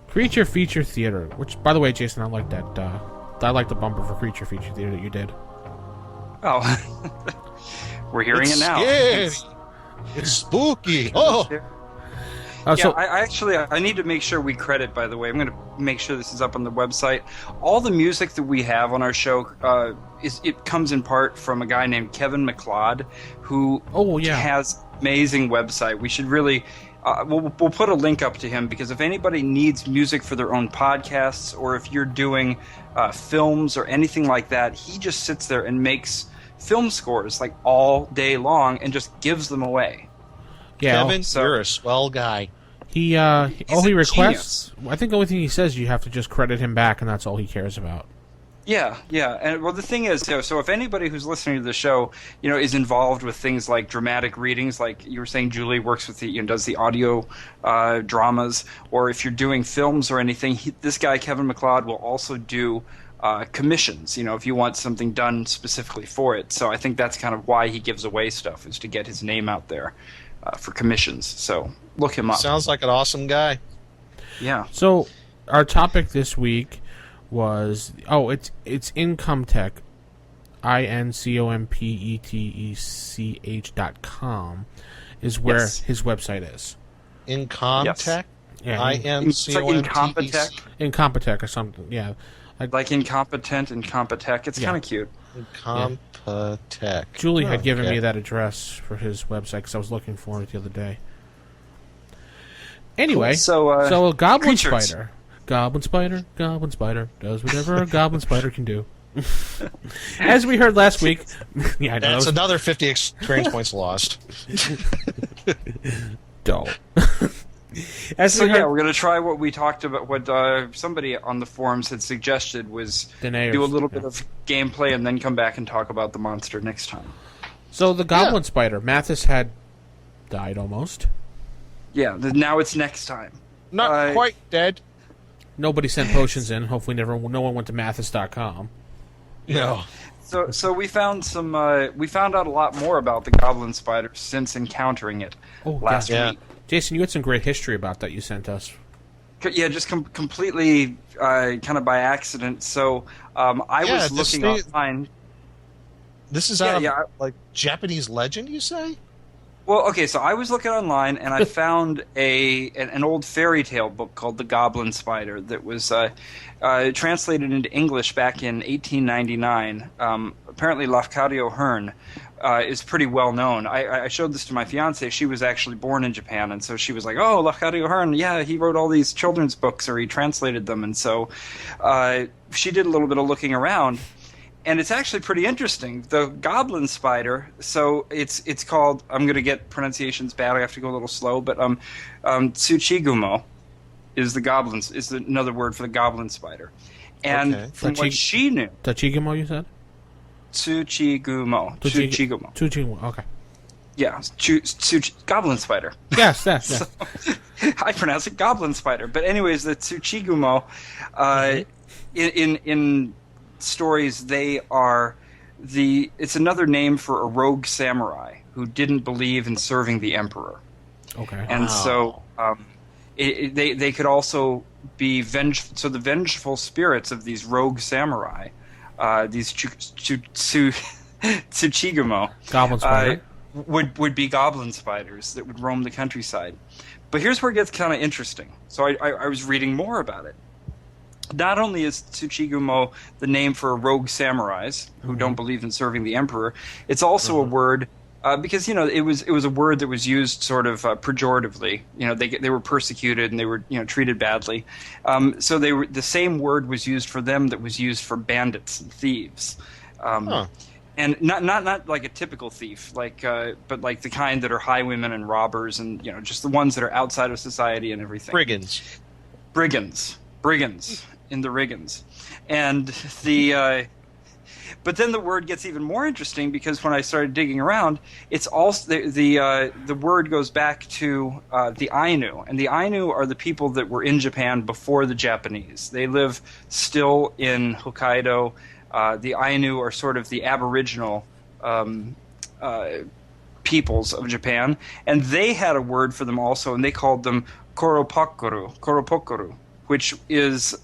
creature feature theater. Which, by the way, Jason, I like that. I like the bumper for creature feature theater that you did. Oh, we're hearing It's it now. scary. It's spooky. Oh, I need to make sure we credit, by the way. I'm going to make sure this is up on the website. All the music that we have on our show, it comes in part from a guy named Kevin MacLeod, who has an amazing website. We should really... we'll put a link up to him, because if anybody needs music for their own podcasts, or if you're doing films or anything like that, he just sits there and makes film scores like all day long and just gives them away. Yeah, Kevin, you're a swell guy. He all he requests. I think the only thing he says, you have to just credit him back, and that's all he cares about. Yeah, and well, the thing is, so if anybody who's listening to the show, is involved with things like dramatic readings, like you were saying, Julie works with does the audio dramas, or if you're doing films or anything, this guy Kevin MacLeod will also do commissions. If you want something done specifically for it. So I think that's kind of why he gives away stuff, is to get his name out there for commissions. So look him up. Sounds like an awesome guy. Yeah. So our topic this week was it's Incompetech, INCOMPETECH.com is where his website is. Incompetech? Yeah. Incompetech. Incompetech or something. Yeah. Like incompetent and Competech. It's kind of cute. Incompetech. Julie had given me that address for his website because I was looking for it the other day. Anyway, Cool. so a goblin creatures. spider. Goblin spider does whatever a goblin spider can do. As we heard last week, That's another 50 experience points lost. Dull. We're going to try what we talked about. What somebody on the forums had suggested was do a little bit of gameplay and then come back and talk about the monster next time. So the goblin spider, Mathis had died almost. Yeah, now it's next time. Not quite dead. Nobody sent potions in. Hopefully, no one went to Mathis.com. No. So we found we found out a lot more about the goblin spider since encountering it last week. Jason, you had some great history about that you sent us. Yeah, just completely kind of by accident. So I was looking online. This is out of like Japanese legend, you say? Well, okay, so I was looking online and I found an old fairy tale book called The Goblin Spider that was translated into English back in 1899. Apparently, Lafcadio Hearn is pretty well known. I showed this to my fiance. She was actually born in Japan, and so she was like, "Oh, Lafcadio Hearn, yeah, he wrote all these children's books, or he translated them." And so she did a little bit of looking around. And it's actually pretty interesting. The goblin spider, so it's called, I'm going to get pronunciations bad, I have to go a little slow, but Tsuchigumo is another word for the goblin spider. And from what she knew... Tachigumo, you said? Tsuchigumo. Tsuchigumo, okay. Yeah, goblin spider. Yes. I pronounce it goblin spider. But anyways, the Tsuchigumo, in stories, it's another name for a rogue samurai who didn't believe in serving the emperor. Okay. And so they could also be vengeful. So the vengeful spirits of these rogue samurai, these Tsuchigumo, goblin spider, would be goblin spiders that would roam the countryside. But here's where it gets kind of interesting. So I was reading more about it. Not only is Tsuchigumo the name for rogue samurais who don't believe in serving the emperor, it's also a word because it was a word that was used sort of pejoratively. They were persecuted and they were treated badly. So the same word was used for them that was used for bandits and thieves. And not like a typical thief, but like the kind that are highwaymen and robbers, and just the ones that are outside of society and everything. Brigands in the Riggins, and but then the word gets even more interesting because when I started digging around, it's also the word goes back to the Ainu, and the Ainu are the people that were in Japan before the Japanese. They live still in Hokkaido. The Ainu are sort of the Aboriginal peoples of Japan, and they had a word for them also, and they called them Koropokoru, which is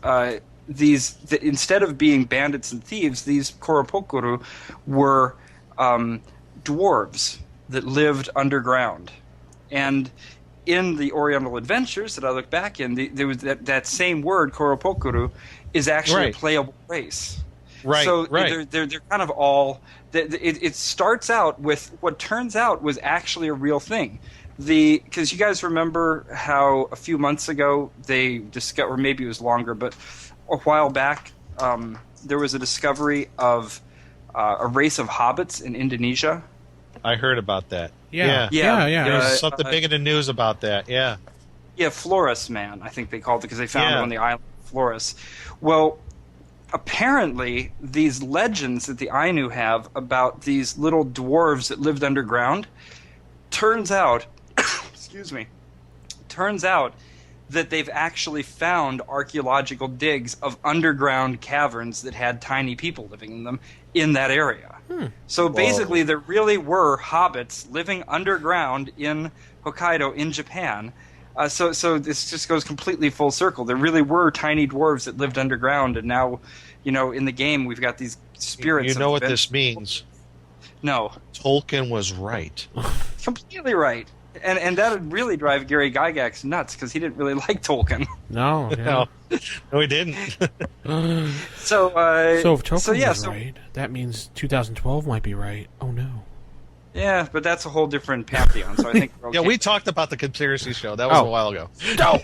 instead of being bandits and thieves, these Koropokoru were dwarves that lived underground. And in the Oriental Adventures that I look back in, there was that same word, Koropokuru, is actually a playable race. Right, so right. they're kind of all. It starts out with what turns out was actually a real thing. Because you guys remember how a few months ago they discovered, or maybe it was longer, but a while back there was a discovery of a race of hobbits in Indonesia. I heard about that. Yeah. There's something big in the news about that. Yeah. Yeah, Flores Man, I think they called it, because they found it on the island of Flores. Well, apparently these legends that the Ainu have about these little dwarves that lived underground, turns out that they've actually found archaeological digs of underground caverns that had tiny people living in them in that area. So basically there really were hobbits living underground in Hokkaido in Japan. So this just goes completely full circle. There really were tiny dwarves that lived underground, and now, in the game we've got these spirits. You know what this means? No. Tolkien was right. Completely right. And that would really drive Gary Gygax nuts, because he didn't really like Tolkien. No, yeah. No, he didn't. So if Tolkien was right, that means 2012 might be right. Oh no. Yeah, but that's a whole different pantheon. So I think we're okay. Yeah, we talked about the conspiracy show. That was a while ago. No.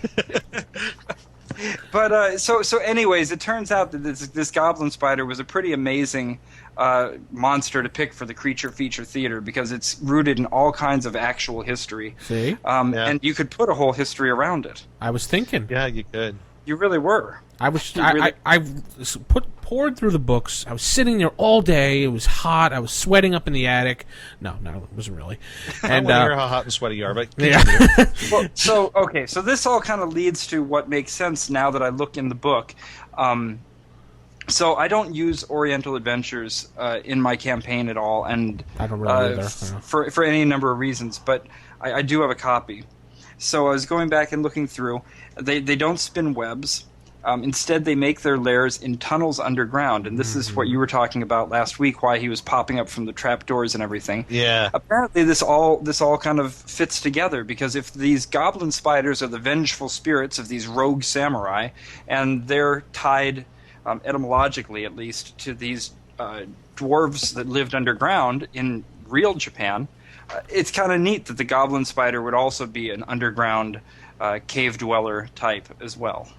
But so anyways, it turns out that this goblin spider was a pretty amazing monster to pick for the creature feature theater, because it's rooted in all kinds of actual history. See? And you could put a whole history around it. I was thinking. Yeah, you could. You really were. I poured through the books. I was sitting there all day. It was hot. I was sweating up in the attic. No, it wasn't really. And I want to hear how hot and sweaty you are, but yeah. Well, so this all kind of leads to what makes sense now that I look in the book. So I don't use Oriental Adventures in my campaign at all, and I don't really either. For any number of reasons, but I do have a copy. So I was going back and looking through. They don't spin webs. Instead, they make their lairs in tunnels underground, and this is what you were talking about last week, why he was popping up from the trapdoors and everything. Yeah. Apparently, this all kind of fits together, because if these goblin spiders are the vengeful spirits of these rogue samurai, and they're tied, etymologically at least, to these dwarves that lived underground in real Japan, it's kind of neat that the goblin spider would also be an underground cave dweller type as well.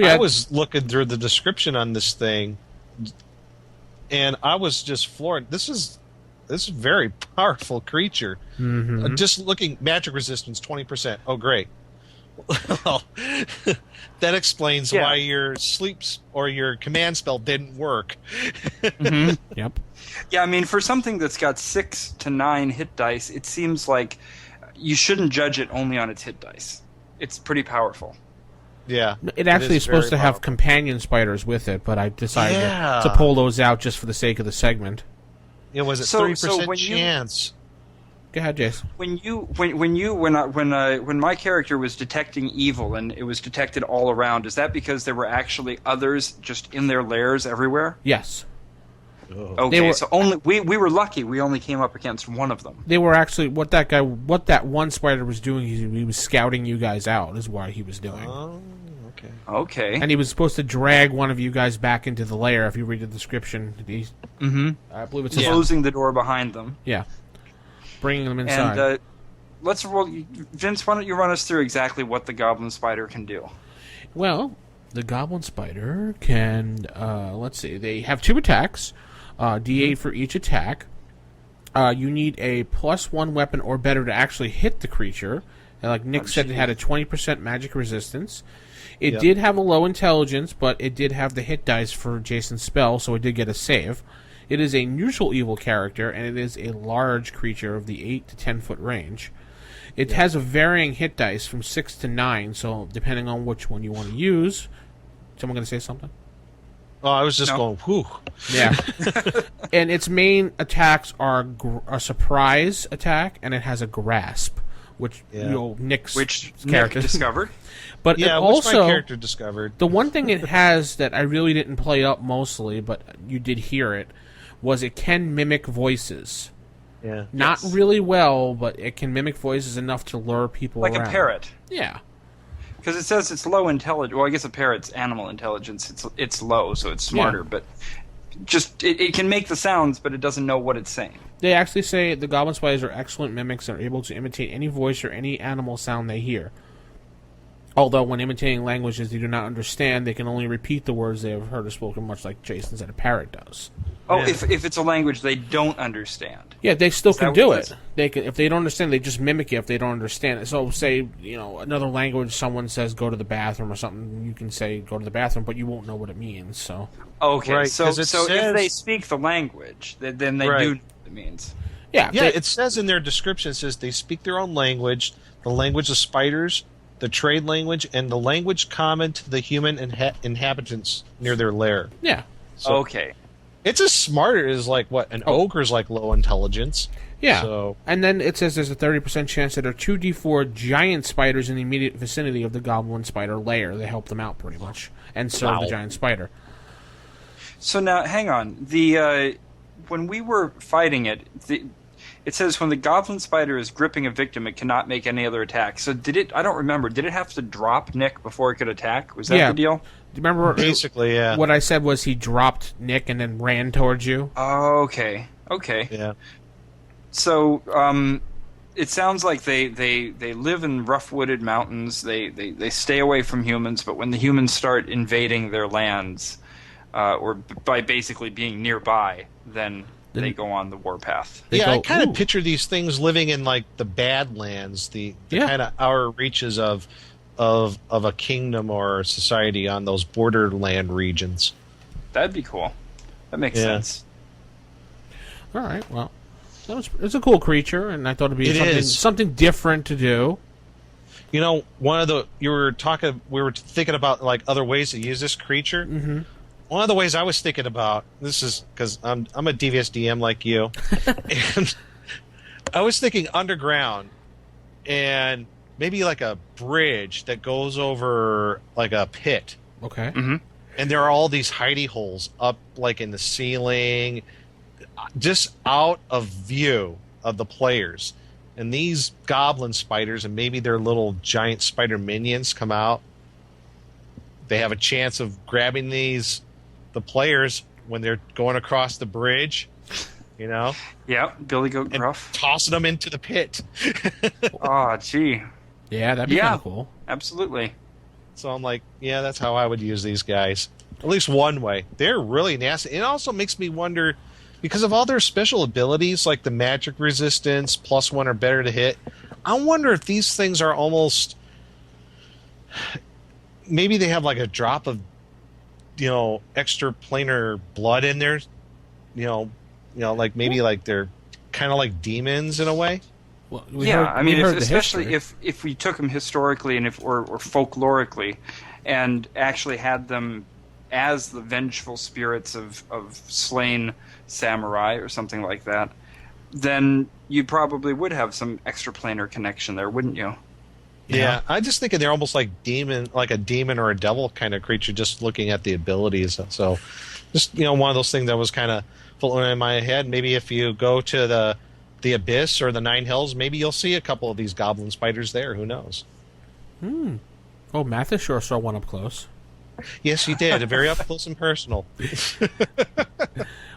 I was looking through the description on this thing, and I was just floored. This is a very powerful creature. Mm-hmm. Just looking, magic resistance 20%. Oh, great. Well, that explains why your sleeps or your command spell didn't work. Mm-hmm. Yep. Yeah, I mean, for something that's got 6 to 9 hit dice, it seems like you shouldn't judge it only on its hit dice. It's pretty powerful. Yeah. It actually is supposed to have companion spiders with it, but I decided to pull those out just for the sake of the segment. It was a 30% chance. Go ahead, Jace. When my character was detecting evil and it was detected all around, is that because there were actually others just in their lairs everywhere? Yes. Okay, so only we were lucky. We only came up against one of them. They were actually what that one spider was doing. He was scouting you guys out. Is what he was doing. Oh, okay. Okay. And he was supposed to drag one of you guys back into the lair. If you read the description, I believe it's closing the door behind them. Yeah, bringing them inside. And let's roll. Vince, why don't you run us through exactly what the goblin spider can do? Well, the goblin spider can. Let's see. They have 2 attacks. D8 for each attack. You need a +1 weapon or better to actually hit the creature. And like Nick said, it had a 20% magic resistance. It did have a low intelligence, but it did have the hit dice for Jason's spell, so it did get a save. It is a neutral evil character, and it is a large creature of the 8 to 10 foot range. It has a varying hit dice from 6 to 9, so depending on which one you want to use. Someone going to say something? Oh, I was just going, whew. Yeah. And its main attacks are a surprise attack, and it has a grasp, which Nick's character Nick discovered. But which my character discovered. The one thing it has that I really didn't play up mostly, but you did hear it, was it can mimic voices. Yeah. Not really well, but it can mimic voices enough to lure people Like around. a parrot. Yeah. Because it says it's low intelligence. Well, I guess a parrot's animal intelligence. It's low, so it's smarter. But just it can make the sounds, but it doesn't know what it's saying. They actually say the goblin spiders are excellent mimics and are able to imitate any voice or any animal sound they hear. Although when imitating languages they do not understand, they can only repeat the words they have heard or spoken, much like Jason said a parrot does. Oh, if it's a language they don't understand. Yeah, they still can that do what it. They can, if they don't understand, they just mimic it if they don't understand it. So, say, another language, someone says go to the bathroom or something, you can say go to the bathroom, but you won't know what it means. So, Okay, Right, so 'cause it if says- they speak the language, then they Right. do know what it means. yeah, Yeah, it says in their description, it says they speak their own language, the language of spiders, the trade language, and the language common to the human inhabitants near their lair. yeah, So Okay. it's as smart as an ogre's low intelligence. yeah. So And then it says there's a 30% chance that there are 2d4 giant spiders in the immediate vicinity of the goblin spider lair. They help them out pretty much and serve Wow. the giant spider. So now, hang on. When we were fighting it, it says when the goblin spider is gripping a victim, it cannot make any other attack. So did it? I don't remember. Did it have to drop Nick before it could attack? Was that Yeah. the deal? Do you remember basically, yeah. what I said was he dropped Nick and then ran towards you? Okay. Yeah. So it sounds like they live in rough wooded mountains. They stay away from humans, but when the humans start invading their lands, or by basically being nearby, then they go on the warpath. They I go, kind "Ooh." of picture these things living in the Badlands, the Yeah. kind of outer reaches of a kingdom or society on those borderland regions. That'd be cool. That makes Yeah. sense. All right, well, it's a cool creature, and I thought it'd be It something different to do. We were thinking about other ways to use this creature. Mm-hmm. One of the ways I was thinking about, this is because I'm a devious DM like you, and I was thinking underground, and maybe a bridge that goes over a pit, Okay. Mm-hmm. and there are all these hidey holes up in the ceiling, just out of view of the players, and these goblin spiders and maybe their little giant spider minions come out. They have a chance of grabbing the players when they're going across the bridge, Yeah, Billy Goat and Gruff. tossing them into the pit. Oh, gee. Yeah, that'd be Yeah. kind of cool. Absolutely. So I'm yeah, that's how I would use these guys. At least one way. They're really nasty. It also makes me wonder, because of all their special abilities, like the magic resistance, +1 or better to hit, I wonder if these things are almost... Maybe they have a drop of, extra planar blood in there. Maybe they're kind of like demons in a way. Well, especially if we took them historically and or folklorically, and actually had them as the vengeful spirits of slain samurai or something like that, then you probably would have some extraplanar connection there, wouldn't you? Yeah, I just thinking they're almost like a demon or a devil kind of creature, just looking at the abilities. So, just one of those things that was kind of floating in my head. Maybe if you go to the Abyss or the Nine Hells, maybe you'll see a couple of these goblin spiders there. Who knows? Oh, Mathis sure saw one up close. Yes, he did. Very up close and personal.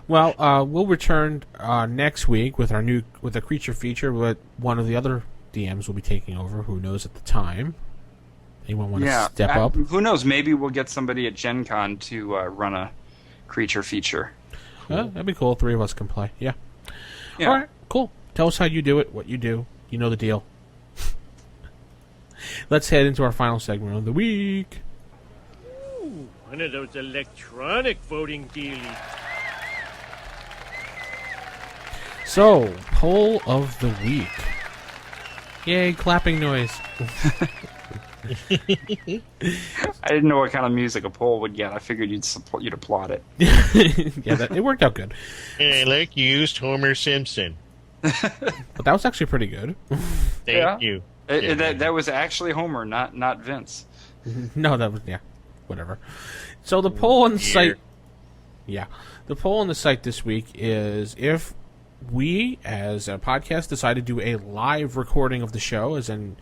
Well, we'll return next week with a creature feature. But one of the other DMs will be taking over. Who knows at the time? Anyone want to step up? Who knows? Maybe we'll get somebody at Gen Con to run a creature feature. That'd be cool. 3 of us can play. Yeah. Yeah. All right. Cool. Tell us how you do it. What you do. You know the deal. Let's head into our final segment of the week. Ooh, one of those electronic voting dealies. So, poll of the week. Yay, clapping noise. I didn't know what kind of music a poll would get. I figured you'd applaud it. Yeah, it worked out good. I like you used Homer Simpson. But that was actually pretty good. Thank you. That was actually Homer, not Vince. No, that was, yeah, whatever. So the poll on the site... Yeah. The poll on the site this week is if we, as a podcast, decide to do a live recording of the show, as in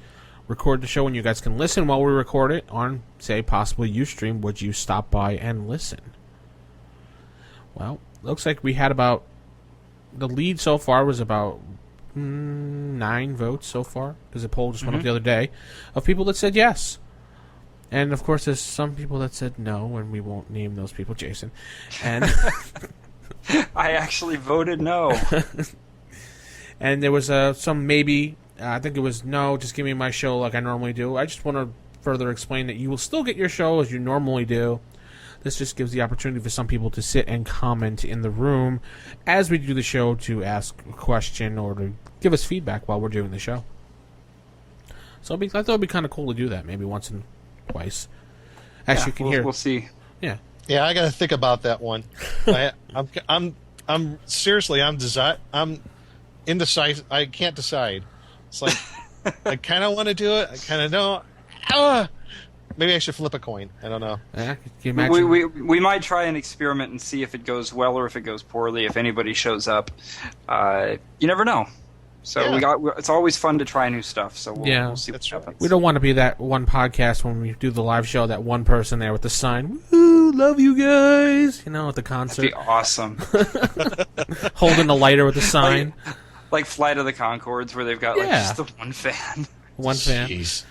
record the show and you guys can listen while we record it on, say, possibly Ustream, would you stop by and listen? Well, looks like we had about... The lead so far was about 9 votes so far, because the poll just went up the other day, of people that said yes. And, of course, there's some people that said no, and we won't name those people, Jason. And I actually voted no. and there was some maybe... I think it was no, just give me my show like I normally do. I just want to further explain that you will still get your show as you normally do. This just gives the opportunity for some people to sit and comment in the room as we do the show, to ask a question or to give us feedback while we're doing the show. So I thought it would be kind of cool to do that, maybe once and twice. As you can hear, we'll see. Yeah, I got to think about that one. I'm seriously, I'm indecisive. I can't decide. It's like I kind of want to do it. I kind of don't. Maybe I should flip a coin. I don't know. Can you imagine? We might try an experiment and see if it goes well or if it goes poorly. If anybody shows up, you never know. So it's always fun to try new stuff. So we'll see what happens. We don't want to be that one podcast when we do the live show, that one person there with the sign, "Woo, love you guys," at the concert. That'd be awesome. Holding the lighter with the sign. Like Flight of the Conchords, where they've got just the one fan. One fan. Jeez.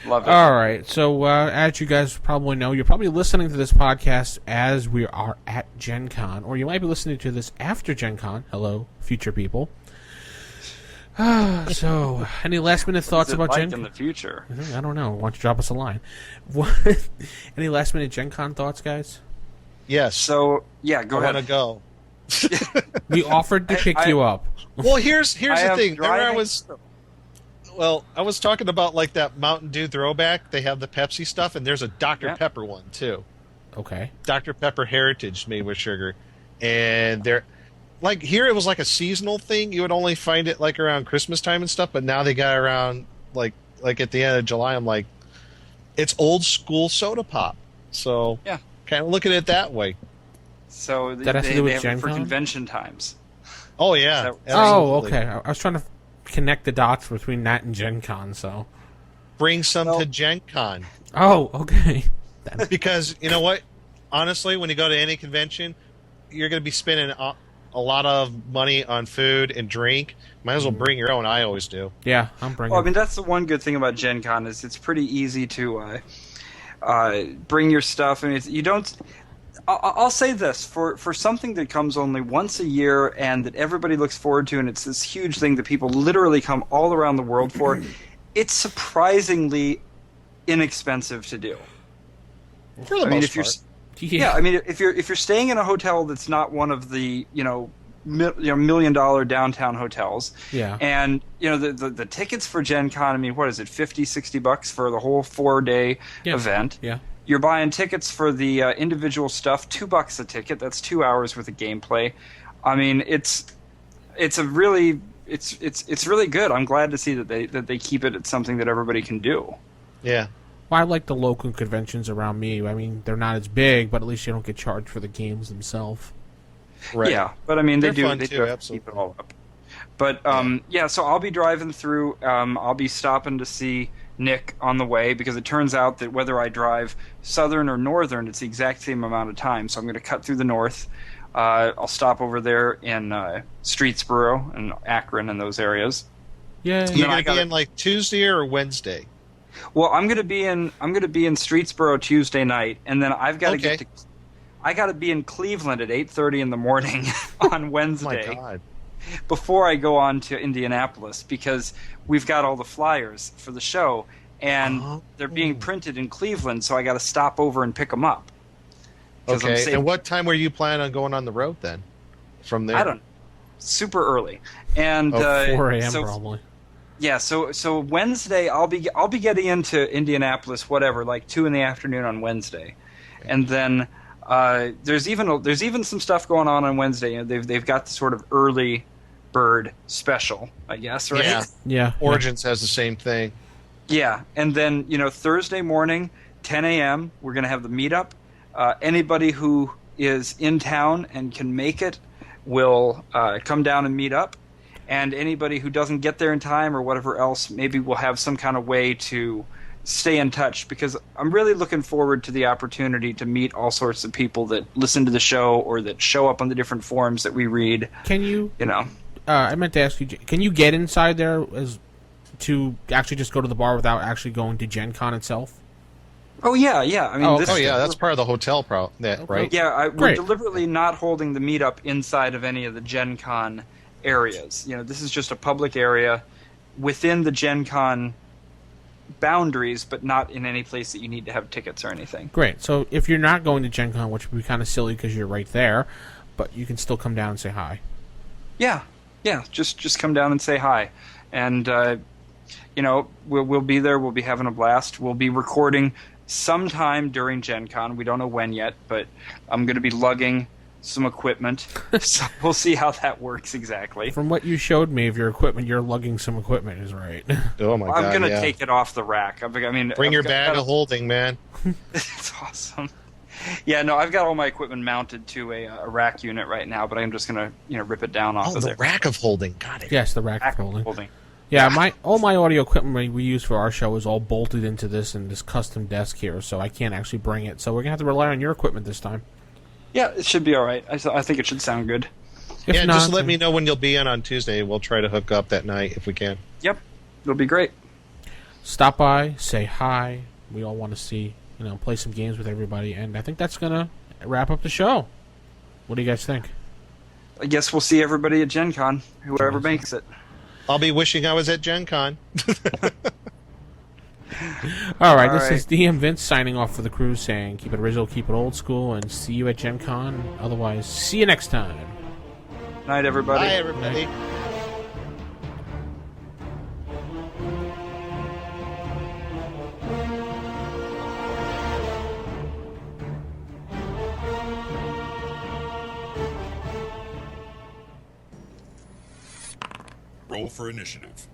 Love it. All right. So, as you guys probably know, you're probably listening to this podcast as we are at Gen Con, or you might be listening to this after Gen Con. Hello, future people. So, any last-minute thoughts about Gen Con? In the future? I don't know. Why don't you drop us a line? Any last-minute Gen Con thoughts, guys? Yes. So, go ahead. I want to go. We offered to pick you up. Well, here's the thing. Driving. I was talking about like that Mountain Dew throwback. They have the Pepsi stuff, and there's a Dr. Pepper one too. Okay. Dr. Pepper Heritage made with sugar, and they're like here it was like a seasonal thing. You would only find it like around Christmas time and stuff, but now they got around like at the end of July. I'm like, it's old school soda pop. So kind of look at it that way. So that has to do with have Gen it for Con? convention times. Oh yeah. Oh, okay. I was trying to connect the dots between that and Gen Con, so bring some to Gen Con. Oh, okay. Because you know what? Honestly, when you go to any convention, you're going to be spending a lot of money on food and drink. Might as well bring your own. I always do. Yeah, I'm bringing. Well, I mean, that's the one good thing about Gen Con is it's pretty easy to bring your stuff. I mean, you don't. I'll say this, for something that comes only once a year and that everybody looks forward to, and it's this huge thing that people literally come all around the world for, it's surprisingly inexpensive to do. For the most part. I mean, if you're staying in a hotel that's not one of the $1 million downtown hotels, and the tickets for Gen Con, I mean, what is it, $50-$60 for the whole 4-day event? Yeah. You're buying tickets for the individual stuff, $2 a ticket. That's 2 hours worth of gameplay. I mean, it's really good. I'm glad to see that they keep it at something that everybody can do. Yeah. Well, I like the local conventions around me. I mean, they're not as big, but at least you don't get charged for the games themselves. Right. Yeah, but I mean, they do keep it all up. But so I'll be driving through. I'll be stopping to see Nick on the way, because it turns out that whether I drive southern or northern, it's the exact same amount of time. So I'm going to cut through the north. I'll stop over there in Streetsboro and Akron and those areas. Yeah. You're going to be in like Tuesday or Wednesday? Well, I'm going to be in Streetsboro Tuesday night, and then I've got to I got to be in Cleveland at 8:30 in the morning on Wednesday. Oh my God. Before I go on to Indianapolis, because we've got all the flyers for the show, and they're being printed in Cleveland, so I got to stop over and pick them up. Okay, and what time were you planning on going on the road then? From there? I don't know. Super early. And 4 a.m. probably. Yeah, so Wednesday I'll be getting into Indianapolis, whatever, like 2 in the afternoon on Wednesday, and then there's even some stuff going on Wednesday. You know, they've got the sort of early bird special, I guess, right? Yeah. Origins has the same thing. Yeah, and then Thursday morning, 10 a.m. we're gonna have the meetup. Anybody who is in town and can make it will come down and meet up. And anybody who doesn't get there in time or whatever else, maybe we'll have some kind of way to stay in touch, because I'm really looking forward to the opportunity to meet all sorts of people that listen to the show or that show up on the different forums that we read. Can you? You know, I meant to ask you. Can you get inside there to actually just go to the bar without actually going to Gen Con itself? Oh yeah. I mean, that's part of the hotel right? Yeah, we're deliberately not holding the meetup inside of any of the Gen Con areas. You know, this is just a public area within the Gen Con boundaries, but not in any place that you need to have tickets or anything. Great. So if you're not going to Gen Con, which would be kind of silly because you're right there, but you can still come down and say hi. Yeah. Just come down and say hi, and we'll be there. We'll be having a blast. We'll be recording sometime during Gen Con. We don't know when yet, but I'm going to be lugging some equipment, so we'll see how that works exactly. From what you showed me of your equipment, you're lugging some equipment, is right. Oh my God! I'm going to take it off the rack. Bring your bag of holding, man. It's awesome. Yeah, no, I've got all my equipment mounted to a rack unit right now, but I'm just going to rip it down off of there. Rack of holding. Got it. Yes, the rack of holding. Yeah, all my audio equipment we use for our show is all bolted into this custom desk here, so I can't actually bring it. So we're gonna have to rely on your equipment this time. Yeah, it should be all right. I think it should sound good. If not, just let me know when you'll be on Tuesday. We'll try to hook up that night if we can. Yep, it'll be great. Stop by, say hi. We all want to see, play some games with everybody, and I think that's gonna wrap up the show. What do you guys think? I guess we'll see everybody at Gen Con, whoever makes it. I'll be wishing I was at Gen Con. All right, this is DM Vince signing off for the crew, saying keep it original, keep it old school, and see you at Gen Con. Otherwise, see you next time. Night, everybody. Bye, everybody. Roll for initiative.